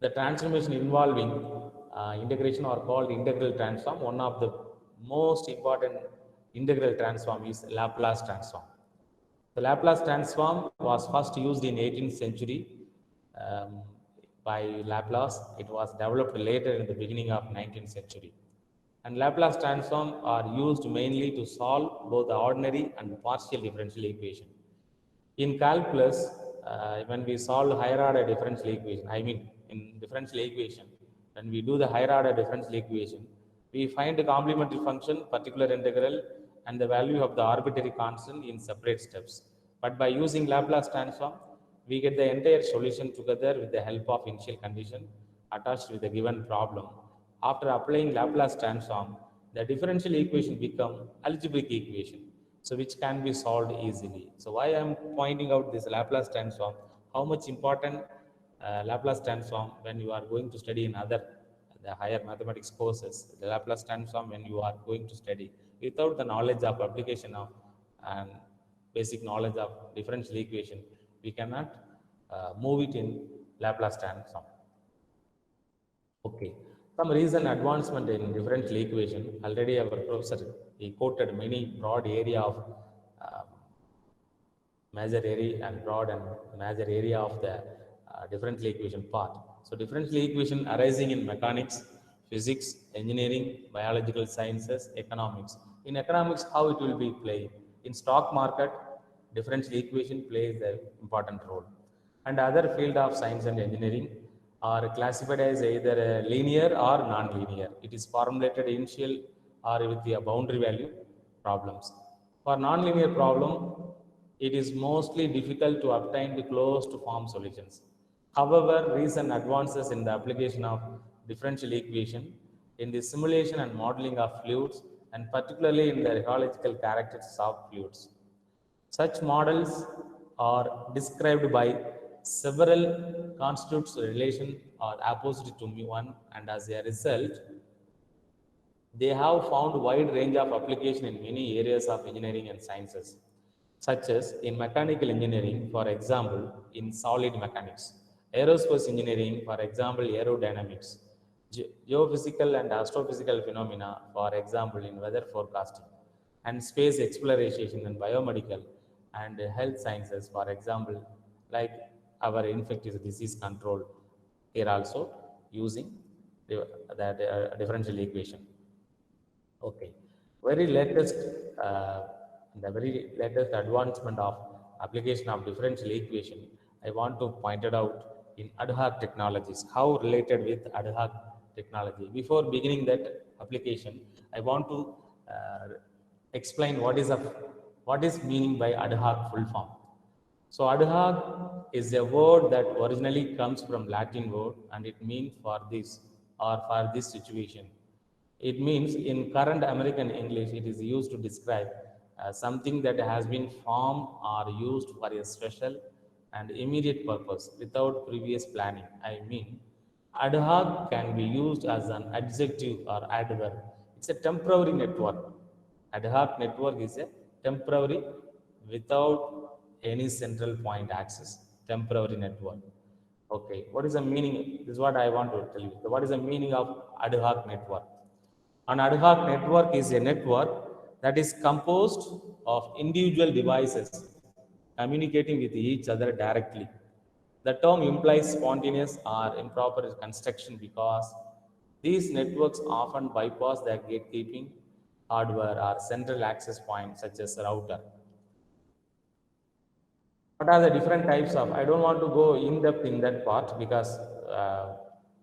S12: The transformation involving integration are called integral transform. One of the most important integral transform is Laplace transform. The Laplace transform was first used in 18th century by Laplace. It was developed later in the beginning of 19th century. And Laplace transform are used mainly to solve both the ordinary and partial differential equation. In calculus, when we solve higher order differential equation, I mean in differential equation, when we do the higher order differential equation, we find the complementary function, particular integral, and the value of the arbitrary constant in separate steps. But by using Laplace transform, we get the entire solution together with the help of initial condition attached with the given problem. After applying Laplace transform, the differential equation become algebraic equation, so which can be solved easily. So why I am pointing out this Laplace transform, how much important Laplace transform when you are going to study in other the higher mathematics courses, the Laplace transform when you are going to study, without the knowledge of application of and basic knowledge of differential equation, we cannot move it in Laplace transform. Okay. Some recent advancement in differential equation. Already our professor, he quoted many broad area of major area and broad and major area of the differential equation part. So differential equation arising in mechanics, physics, engineering, biological sciences, economics. In economics, how it will be playing? In stock market, differential equation plays an important role. And other field of science and engineering are classified as either linear or non-linear. It is formulated initial or with the boundary value problems. For non-linear problem, it is mostly difficult to obtain the closed form solutions. However, recent advances in the application of differential equation in the simulation and modeling of fluids, and particularly in the rheological characteristics of fluids. Such models are described by several constitutes relation or opposite to one, and as a result, they have found wide range of application in many areas of engineering and sciences, such as in mechanical engineering, for example, in solid mechanics, aerospace engineering, for example, aerodynamics, geophysical and astrophysical phenomena, for example, in weather forecasting, and space exploration and biomedical and health sciences, for example, like our infectious disease control, here also using the differential equation. Okay, very latest, the very latest advancement of application of differential equation, I want to point it out in ad hoc technologies, how related with ad hoc technology. Before beginning that application, I want to explain what is meaning by ad hoc full form. So ad hoc is a word that originally comes from Latin word, and it means for this or for this situation. It means in current American English, it is used to describe something that has been formed or used for a special and immediate purpose without previous planning. I mean, ad hoc can be used as an adjective or adverb. It's a temporary network. Ad hoc network is a temporary, without any central point access, temporary network. Okay, what is the meaning? This is what I want to tell you. So what is the meaning of ad hoc network? An ad hoc network is a network that is composed of individual devices communicating with each other directly. The term implies spontaneous or improper construction because these networks often bypass the gatekeeping hardware or central access points such as router. What are the different types of? I don't want to go in depth in that part because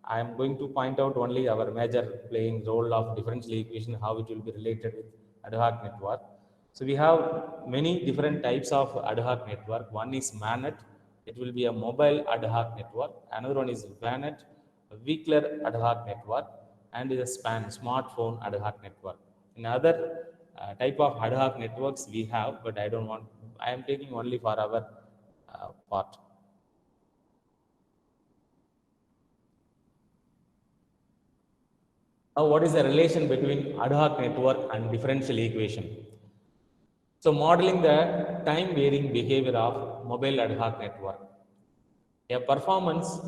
S12: I am going to point out only our major playing role of differential equation, how it will be related with ad hoc network. So we have many different types of ad hoc network. One is MANET. It will be a mobile ad hoc network. Another one is VANET, a vehicular ad hoc network, and is a SPAN, smartphone ad hoc network. In other type of ad hoc networks we have, but I don't want. I am taking only for our part. Now, what is the relation between ad hoc network and differential equation? So, modeling the time varying behavior of mobile ad hoc network. A performance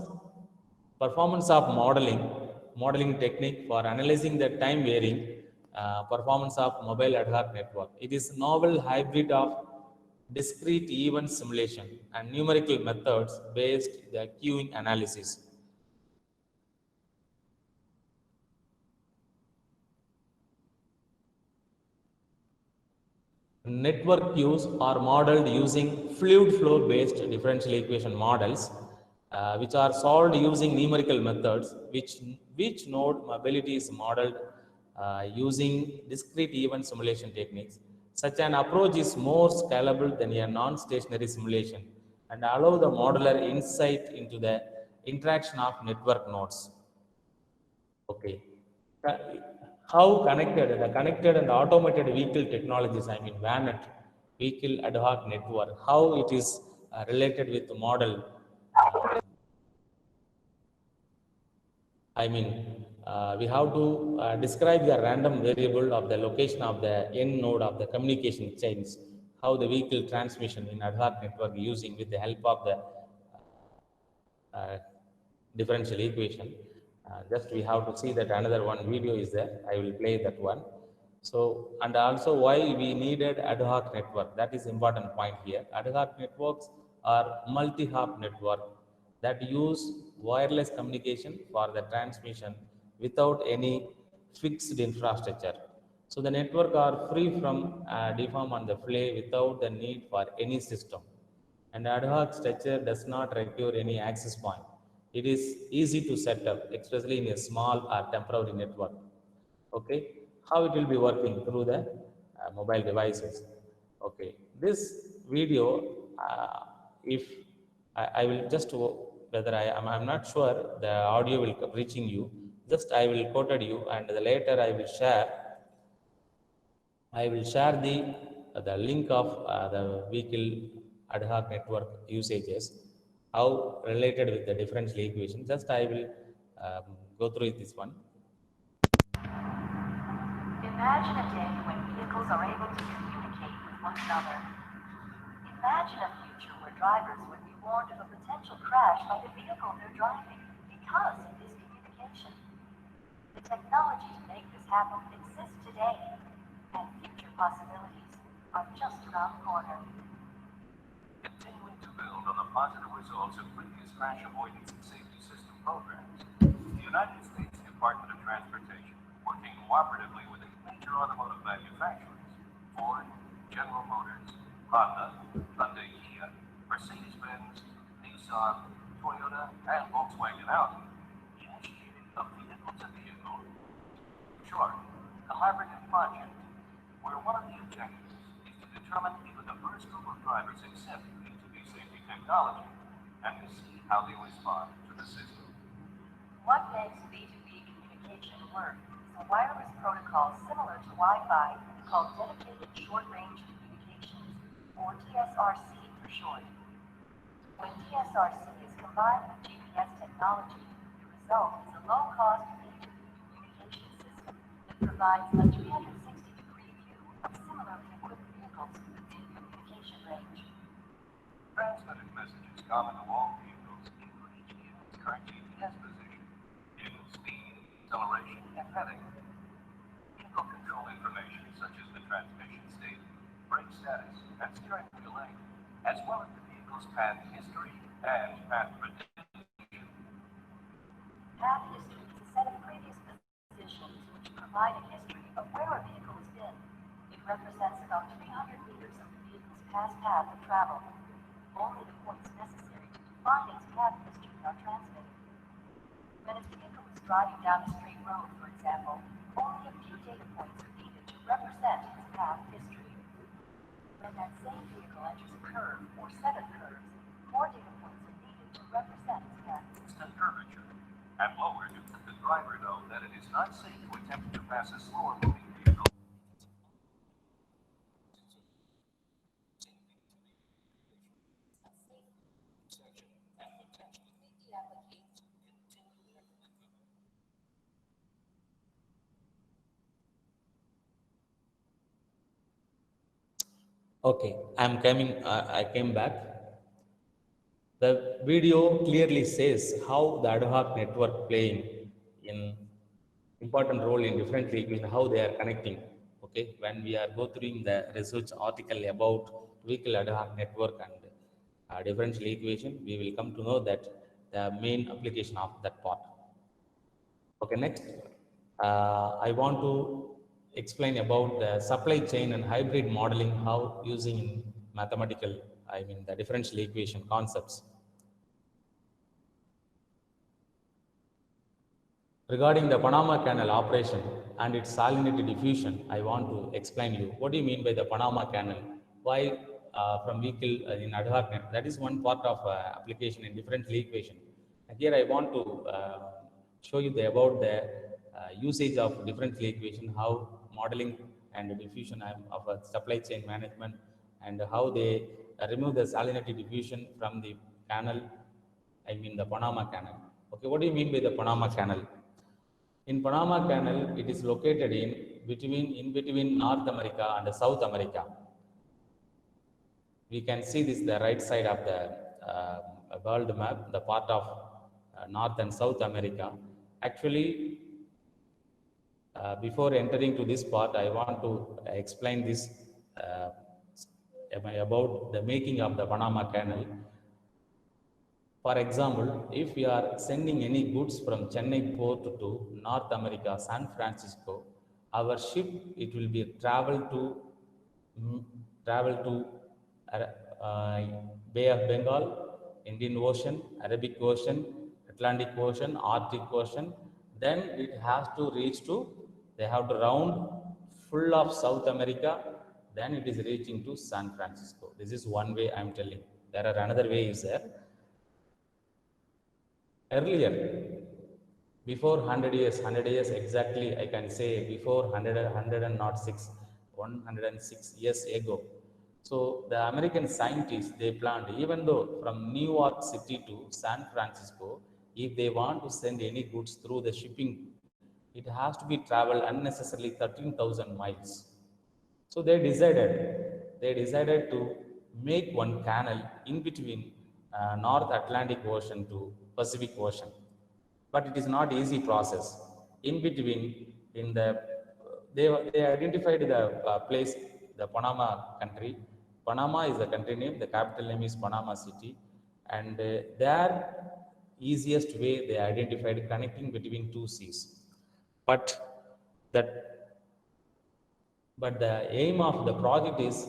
S12: of modeling technique for analyzing the time varying performance of mobile ad hoc network. It is novel hybrid of discrete event simulation and numerical methods based the queuing analysis. Network queues are modeled using fluid flow based differential equation models, which are solved using numerical methods, which node mobility is modeled using discrete event simulation techniques. Such an approach is more scalable than a non-stationary simulation and allow the modeler insight into the interaction of network nodes. Okay. How connected, the connected and automated vehicle technologies, I mean VANET, vehicle ad hoc network, how it is related with the model, I mean we have to describe the random variable of the location of the end node of the communication chains, how the vehicle transmission in ad hoc network using with the help of the differential equation. Just we have to see that another one video is there. I will play that one. So, and also why we needed ad hoc network. That is important point here. Ad hoc networks are multi-hop network that use wireless communication for the transmission without any fixed infrastructure. So the network are free from deform on the fly without the need for any system. And ad hoc structure does not require any access point. It is easy to set up, especially in a small or temporary network. Okay, how it will be working through the mobile devices. Okay, this video, if I will just, whether I'm not sure the audio will come reaching you, just I will quoted you, and later I will share the link of the vehicle ad hoc network usages, how related with the differential equation. Just I will go through this one.
S13: Imagine a day when vehicles are able to communicate with one another. Imagine a future where drivers would be warned of a potential crash by the vehicle they're driving because of this communication. The technology to make this happen exists today, and future possibilities are just around the corner.
S14: Continuing to build on the positive results of previous crash avoidance and safety system programs, the United States Department of Transportation, working cooperatively with major automotive manufacturers, Ford, General Motors, Honda, Hyundai, Kia, Mercedes-Benz, Nissan, Toyota, and Volkswagen Audi, initiated a vehicle-to-vehicle, short, collaborative project, where one of the objectives is to determine if a diverse group of drivers accept B2B safety technology and to see how they respond to the system.
S13: What makes B2B communication work is a wireless protocol similar to Wi-Fi called Dedicated Short-Range Communications, or DSRC for short. When DSRC is combined with GPS technology, the result is a low-cost B2B communication system that provides a 360-degree view of similarly equipped vehicles within communication range.
S14: Transmitted messages common to all vehicles include each vehicle's current GPS position, vehicle speed, acceleration, and heading. Vehicle control information such as the transmission state, brake status, and steering wheel length, as well as the vehicle's path history and path prediction.
S13: Path history is a set of previous positions which provide a history of where a vehicle has been. It represents about 300 meters of the vehicle's past path of travel. Only the points necessary to define its path history are transmitted. When a vehicle is driving down a straight road, for example, only a few data points are needed to represent its path history. When that same vehicle enters a curve or set of curves, more data points are needed to represent its path history.
S14: Instant curvature and lower to let the driver know that it is not safe to attempt to pass a slower moving vehicle.
S12: Okay, I came back. The video clearly says how the ad hoc network playing in important role in different equations, how they are connecting. Okay, when we are go through the research article about vehicle ad hoc network and differential equation, we will come to know that the main application of that part. Okay, next, I want to explain about the supply chain and hybrid modeling, how using in mathematical, the differential equation concepts. Regarding the Panama Canal operation and its salinity diffusion, I want to explain you. What do you mean by the Panama Canal? Why from vehicle in ad hoc net? That is one part of application in differential equation. And here I want to show you about the usage of differential equation, how modeling and diffusion of a supply chain management, and how they remove the salinity diffusion from the canal, the Panama Canal. Okay, what do you mean by the Panama Canal? In Panama Canal, it is located in between North America and South America. We can see this the right side of the world map, the part of North and South America. Actually, before entering to this part, I want to explain this about the making of the Panama Canal. For example, if we are sending any goods from Chennai port to North America, San Francisco, our ship, it will be travel to Bay of Bengal, Indian Ocean, Arabic Ocean, Atlantic Ocean, Arctic Ocean. Then it has to reach to, they have to round full of South America. Then it is reaching to San Francisco. This is one way I am telling. There are another way is there. Earlier, before 100 years exactly, I can say before 106 years ago. So the American scientists, they planned, even though from New York City to San Francisco, if they want to send any goods through the shipping, it has to be traveled unnecessarily 13,000 miles. So they decided to make one canal in between North Atlantic Ocean to Pacific Ocean. But it is not easy process. In between, they identified the place, the Panama country. Panama is the country name, the capital name is Panama City. And their easiest way they identified connecting between two seas. But the aim of the project is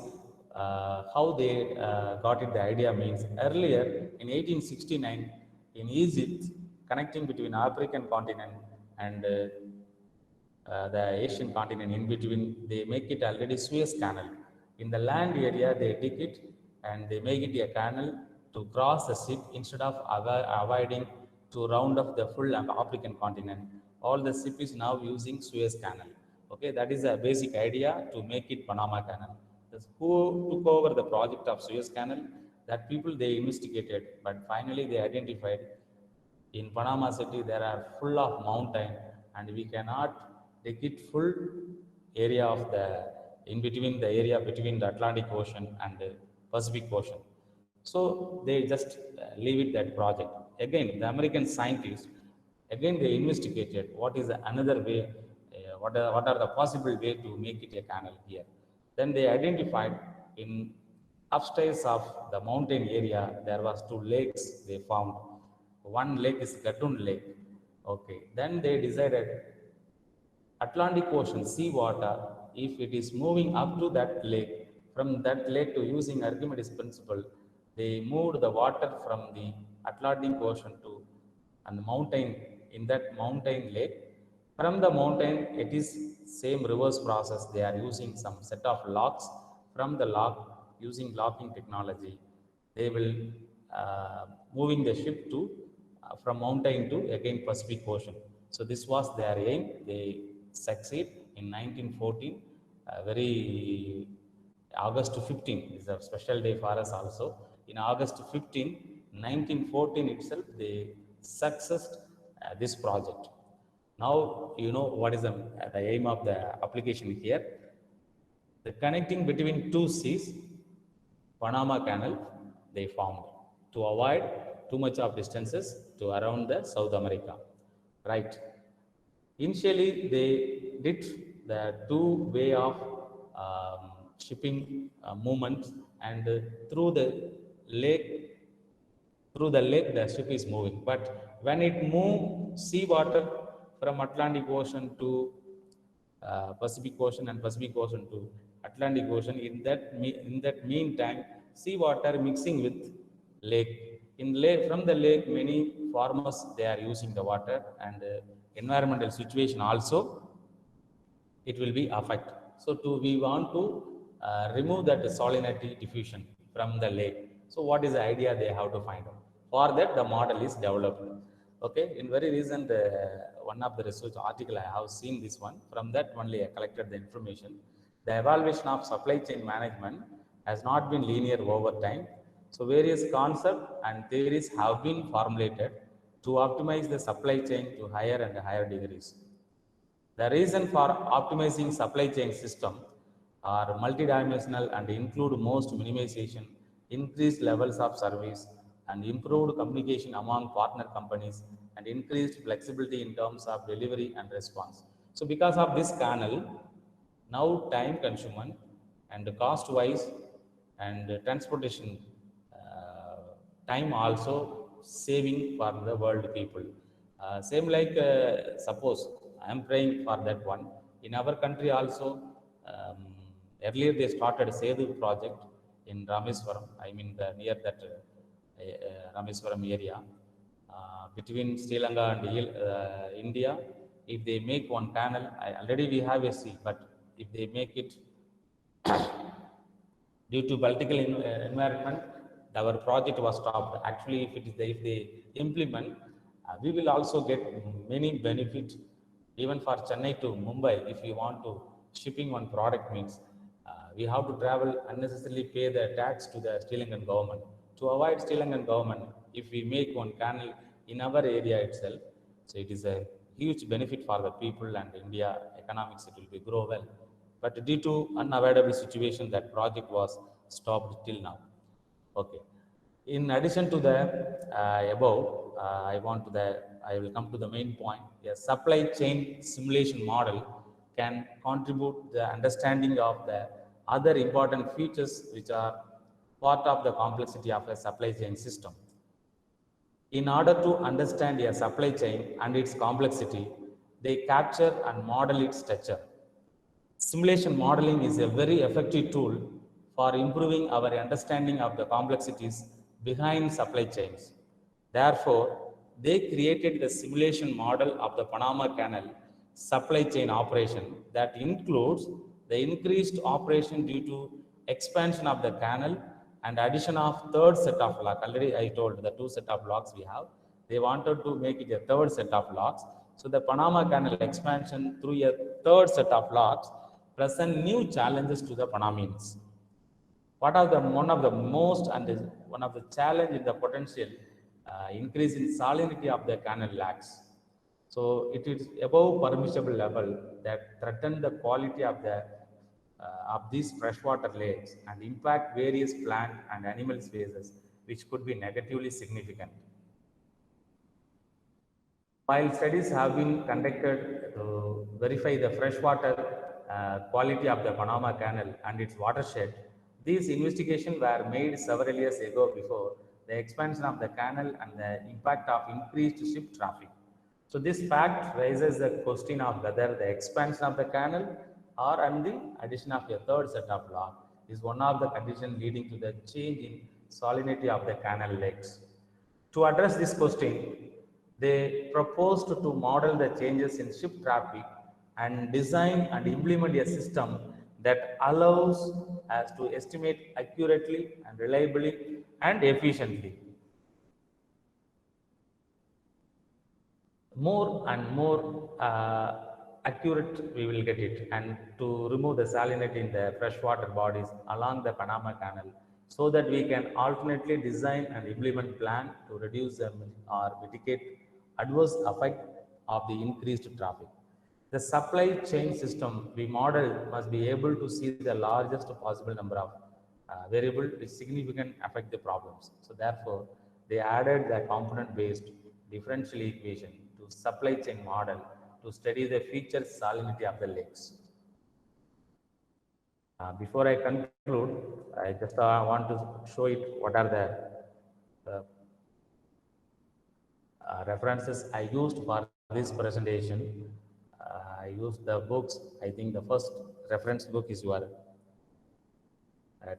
S12: how they got it. The idea means earlier in 1869 in Egypt, connecting between African continent and the Asian continent, in between, they make it already Suez Canal. In the land area, they dig it and they make it a canal to cross the ship instead of avoiding to round up the full African continent. All the ship is now using Suez Canal. Okay, that is a basic idea to make it Panama Canal. Who took over the project of Suez Canal? That people they investigated, but finally they identified in Panama City there are full of mountain and we cannot take it full area of the in between the area between the Atlantic Ocean and the Pacific Ocean. So they just leave it that project. Again, the American scientists, again they investigated what is another way, what are the possible way to make it a canal here. Then they identified in upstairs of the mountain area, there was two lakes they found. One lake is Gatun Lake. Okay, then they decided Atlantic Ocean sea water, if it is moving up to that lake, from that lake to using Archimedes principle, they moved the water from the Atlantic Ocean to and the mountain, in that mountain lake. From the mountain, it is same reverse process. They are using some set of locks. From the lock, using locking technology, they will moving the ship to from mountain to again Pacific Ocean. So this was their aim. They succeed in 1914. Very August 15 is a special day for us also. In August 15, 1914 itself, they successed this project. Now you know what is the aim of the application here. The connecting between two seas, Panama Canal, they found to avoid too much of distances to around the South America, right? Initially, they did the two way of shipping movements, and through the lake, the ship is moving. But when it moves seawater from Atlantic Ocean to Pacific Ocean and Pacific Ocean to Atlantic Ocean, in that meantime, seawater mixing with lake. From the lake, many farmers they are using the water, and environmental situation also it will be affected. So we want to remove that salinity diffusion from the lake. So what is the idea they have to find out? For that, the model is developed. Okay, in very recent one of the research article I have seen this one. From that only I collected the information. The evaluation of supply chain management has not been linear over time. So various concepts and theories have been formulated to optimize the supply chain to higher and higher degrees. The reason for optimizing supply chain system are multidimensional and include most minimization, increased levels of service, and improved communication among partner companies, and increased flexibility in terms of delivery and response. So because of this canal, now time consuming and cost wise and transportation time also saving for the world people. Same like suppose I am praying for that one. In our country also, earlier they started Sedu project in Rameswaram, I mean near that Rameswaram area, between Sri Lanka and India. If they make one canal, already we have a sea, but if they make it due to political environment, our project was stopped. Actually, if they implement, we will also get many benefits. Even for Chennai to Mumbai, if you want to shipping one product means we have to travel unnecessarily pay the tax to the Sri Lankan government. To avoid Sri Lankan government, if we make one canal in our area itself, so it is a huge benefit for the people and India economics, it will be grow well. But due to unavoidable situation, that project was stopped till now. Okay. In addition to the above, I will come to the main point. A supply chain simulation model can contribute the understanding of the other important features which are part of the complexity of a supply chain system. In order to understand a supply chain and its complexity, they capture and model its structure. Simulation modeling is a very effective tool for improving our understanding of the complexities behind supply chains. Therefore, they created the simulation model of the Panama Canal supply chain operation that includes the increased operation due to expansion of the canal and addition of third set of locks. Already I told the two set of locks we have. They wanted to make it a third set of locks. So the Panama Canal expansion through a third set of locks present new challenges to the Panamanians. What are one of the most and one of the challenge in the potential increase in salinity of the canal lacks. So it is above permissible level that threaten the quality of the of these freshwater lakes and impact various plant and animal species, which could be negatively significant. While studies have been conducted to verify the freshwater quality of the Panama Canal and its watershed, these investigations were made several years ago before the expansion of the canal and the impact of increased ship traffic. So this fact raises the question of whether the expansion of the canal or and the addition of a third set of lock is one of the conditions leading to the change in salinity of the canal lakes. To address this question, they proposed to model the changes in ship traffic and design and implement a system that allows us to estimate accurately and reliably and efficiently. More and more accurate we will get it, and to remove the salinity in the freshwater bodies along the Panama Canal, so that we can alternately design and implement plan to reduce or mitigate adverse effect of the increased traffic. The supply chain system we model must be able to see the largest possible number of variables which significantly affect the problems. So therefore, they added the component-based differential equation to supply chain model to study the future salinity of the lakes. Before I conclude, I just want to show it what are the references I used for this presentation. I used the books. I think the first reference book is your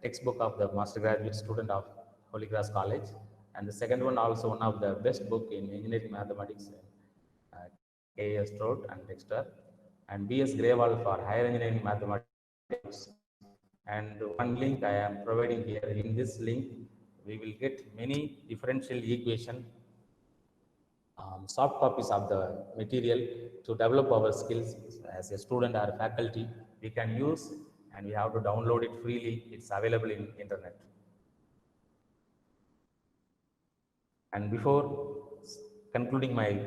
S12: textbook of the master graduate student of Holy Cross College, and the second one also one of the best book in engineering mathematics, K.S. Strout and Dexter, and B.S. Grewal for higher engineering mathematics. And one link I am providing here. In this link, we will get many differential equation soft copies of the material to develop our skills as a student or faculty. We can use, and we have to download it freely. It's available in internet. And before concluding my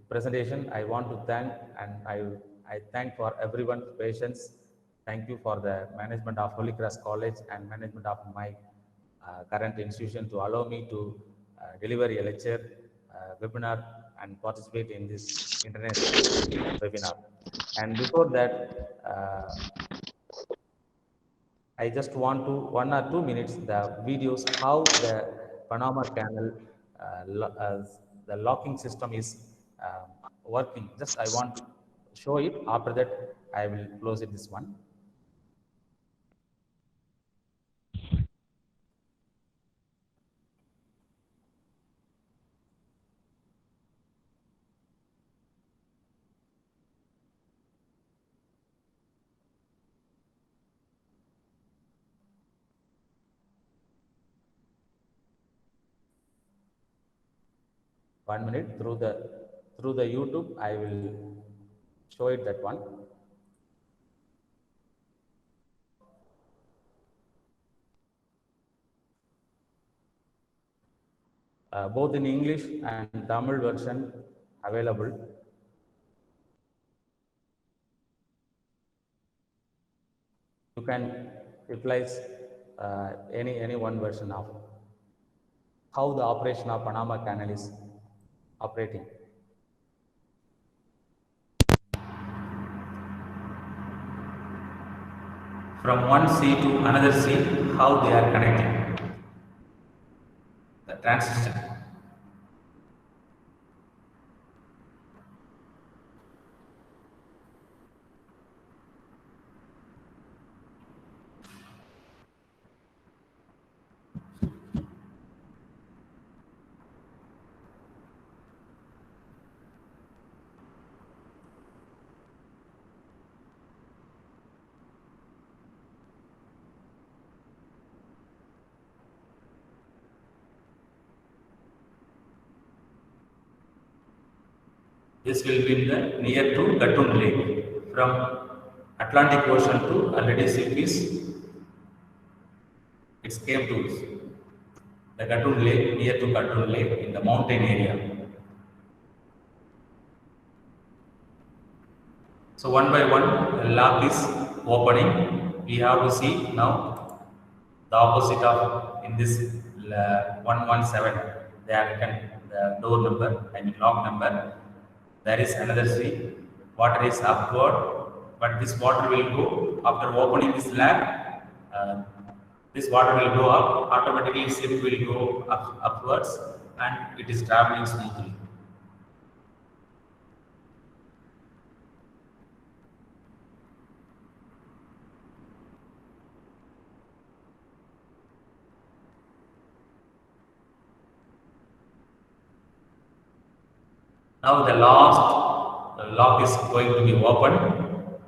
S12: presentation, I want to thank, and I thank for everyone's patience. Thank you for the management of Holy Cross College and management of my current institution to allow me to deliver a lecture, webinar, and participate in this international webinar. And before that, I just want to 1 or 2 minutes the videos how the Panama Canal the locking system is working. Just I want to show it. After that, I will close it this one. One minute through the YouTube, I will show it that one. Both in English and Tamil version available. You can utilize any one version of how the operation of Panama Canal is operating. From one sea to another sea, how they are connecting. The transition. This will be near to Gatun Lake. From Atlantic Ocean to already Silkies, it came to the Gatun Lake, near to Gatun Lake in the mountain area. So one by one, the lock is opening. We have to see now the opposite of in this 117. They are written the door number, I mean lock number. There is another sea. Water is upward, but this water will go after opening this lag. This water will go up. Automatically, ship will go upwards, and it is traveling smoothly. Now the last lock is going to be open.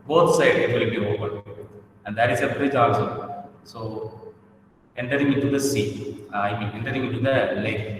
S12: Both sides it will be open, and there is a bridge also. So entering into the sea, I mean entering into the lake.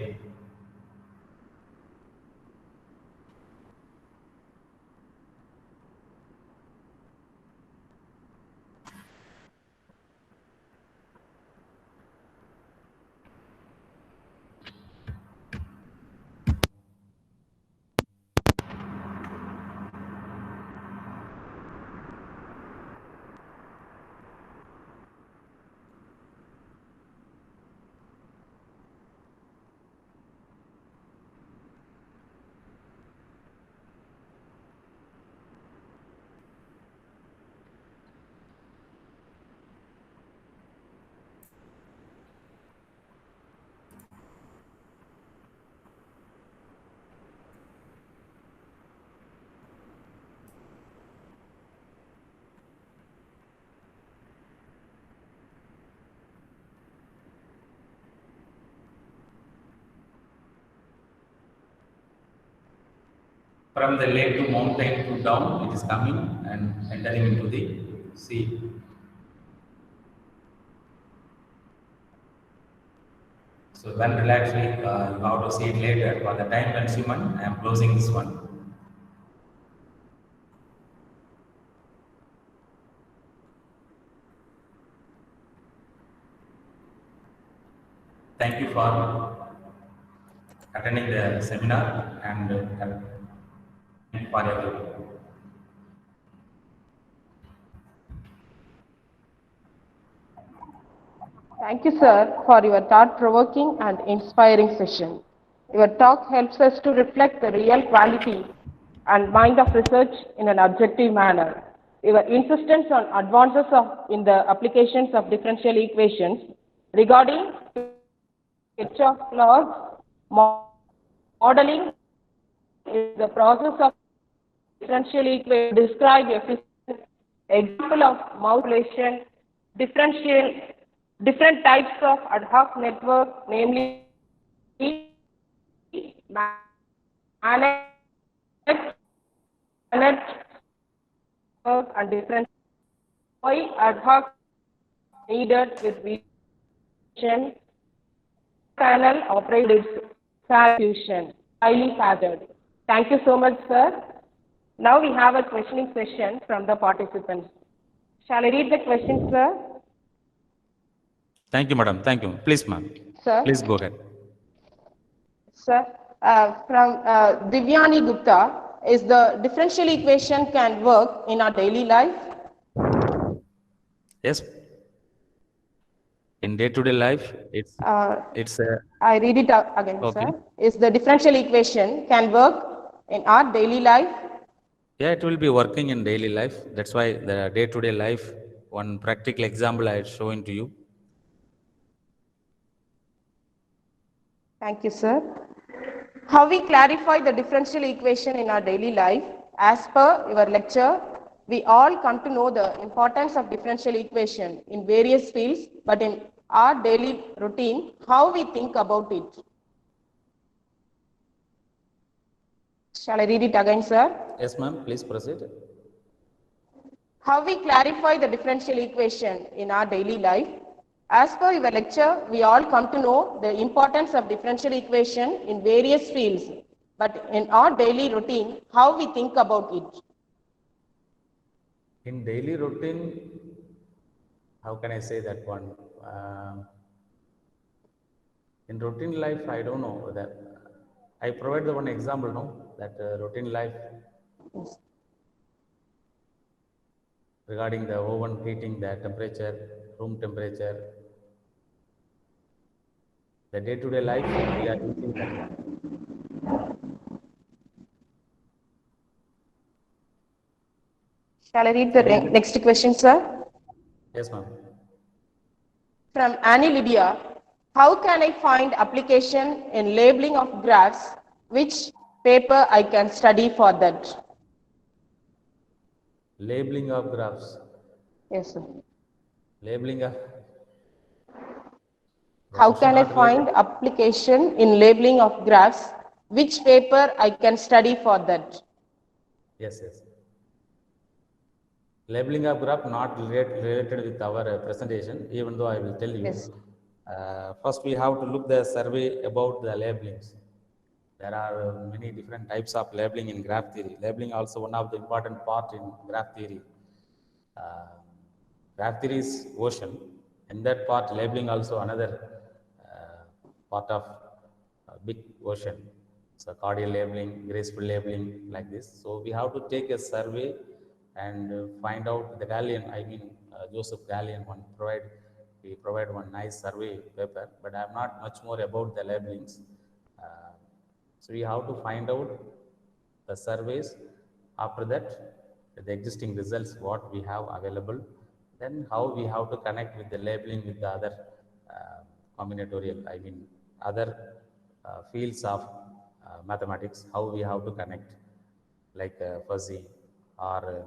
S12: From the lake to mountain to down, it is coming and entering into the sea. So when relaxing, you have to see it later. For the time consuming, I am closing this one. Thank you for attending the seminar and for everyone.
S11: Thank you, sir, for your thought-provoking and inspiring session. Your talk helps us to reflect the real quality and mind of research in an objective manner. Your insistence on in the applications of differential equations regarding Kirchhoff laws, modeling is the process of differential equation. Describe a physical example of modulation, differential, different types of ad hoc network, namely managed network and different why ad hoc needed with vision panel operated fusion, highly fathered. Thank you so much, sir. Now we have a questioning session from the participants. Shall I read the questions, sir?
S12: Thank you, madam. Thank you. Please, ma'am.
S11: Sir?
S12: Please go ahead.
S11: Sir, from Divyani Gupta, is the differential equation can work in our daily life?
S12: Yes. In day-to-day life, it's a.
S11: I read it out again,
S12: Okay.
S11: sir. Is the differential equation can work in our daily life?
S12: Yeah, it will be working in daily life. That's why the day-to-day life, one practical example I had shown to you.
S11: Thank you, sir. How we clarify the differential equation in our daily life? As per your lecture, we all come to know the importance of differential equation in various fields, but in our daily routine, how we think about it. Shall I read it again, sir?
S12: Yes, ma'am. Please proceed.
S11: How we clarify the differential equation in our daily life? As per your lecture, we all come to know the importance of differential equation in various fields, but in our daily routine, how we think about it.
S12: In daily routine, how can I say that one? In routine life, I don't know that. I provide the one example, no, that routine life regarding the oven heating, the temperature, room temperature, the day-to-day life, we are using that.
S11: Shall I read the next question, sir?
S12: Yes, ma'am.
S11: From Annie Lydia, how can I find application in labeling of graphs? Which paper I can study for that?
S12: Labeling of graphs.
S11: Yes, sir.
S12: Labeling of.
S11: How can I find application in labeling of graphs? Which paper I can study for that?
S12: Yes, yes. Labeling of graph not related with our presentation, even though I will tell you.
S11: Yes.
S12: First, we have to look the survey about the labelings. There are many different types of labeling in graph theory. Labeling also one of the important part in graph theory. Graph theory is ocean. In that part, labeling also another part of big ocean. So cordial labeling, graceful labeling, like this. So we have to take a survey and find out the Gallian, Joseph Gallian we provide one nice survey paper, but I'm not much more about the labelings. So we have to find out the surveys. After that, the existing results, what we have available, then how we have to connect with the labeling with the other combinatorial, other fields of mathematics, how we have to connect, like fuzzy or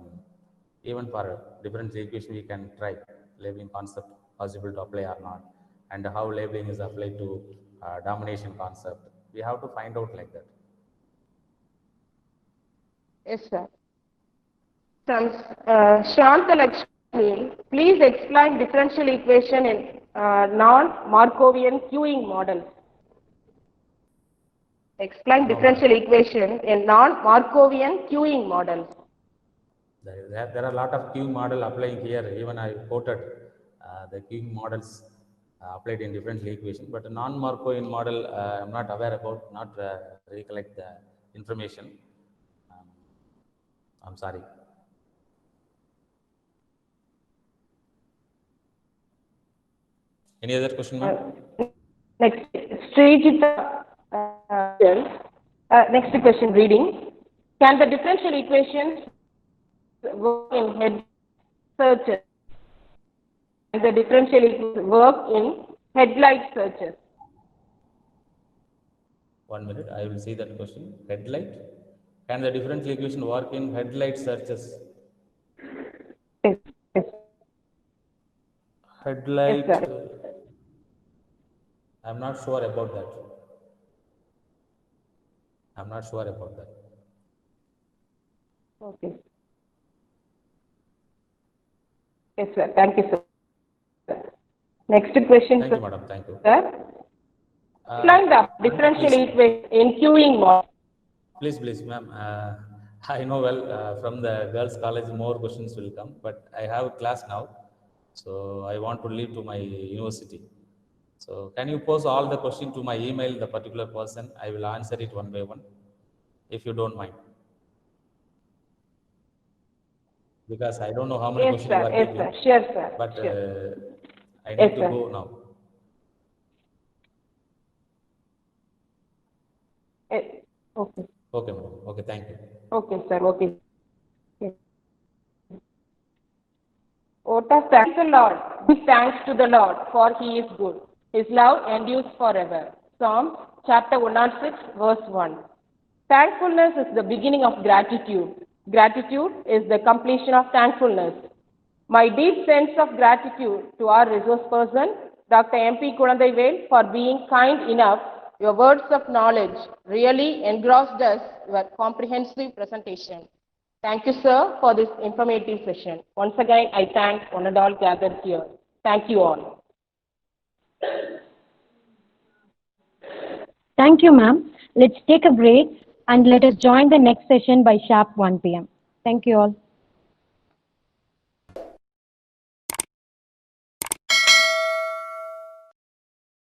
S12: even for differential equation, we can try labeling concept possible to apply or not, and how labeling is applied to domination concept. We have to find out like that.
S11: Yes, sir. From Shanta Lakshmi, please explain differential equation in non-Markovian queuing models. Explain differential equation in non-Markovian queuing models.
S12: There are a lot of queuing model applying here. Even I quoted the queuing models applied in differential equation, but a non-Markovian model I'm not aware about, not recollect the information. I'm sorry. Any other question, ma'am?
S11: Next, Srijita. Next question, reading. Can the differential equations work in head searches? Can the differential equations work in headlight searches?
S12: 1 minute, I will see that question. Headlight. Can the differential equation work in headlight searches?
S11: Yes.
S12: Headlight.
S11: Yes, sir.
S12: I'm not sure about that. I'm not sure about that.
S11: Okay. Yes, sir. Thank you, sir. Next question,
S12: Thank you, madam. Thank you.
S11: sir. Explain the differential equation in queuing mode.
S12: Please, ma'am. I know well from the girls' college more questions will come, but I have a class now, so I want to leave to my university. So can you post all the questions to my email, the particular person? I will answer it one by one, if you don't mind. Because I don't know how many questions you are
S11: Yes,
S12: giving.
S11: sir. Sure, sir.
S12: But
S11: Sure.
S12: I need
S11: Yes,
S12: to
S11: sir.
S12: go now.
S11: Okay.
S12: Okay, madam. Okay, thank you.
S11: Okay, sir. Okay. Vote of thanks to the Lord. Give thanks to the Lord, for He is good. His love endures forever. Psalm chapter 106, verse 1. Thankfulness is the beginning of gratitude. Gratitude is the completion of thankfulness. My deep sense of gratitude to our resource person, Dr. M.P. Kulandaivel, for being kind enough. Your words of knowledge really engrossed us, your comprehensive presentation. Thank you, sir, for this informative session. Once again, I thank one and all gathered here. Thank you all.
S7: Thank you, ma'am. Let's take a break and let us join the next session by sharp 1 p.m. Thank you all.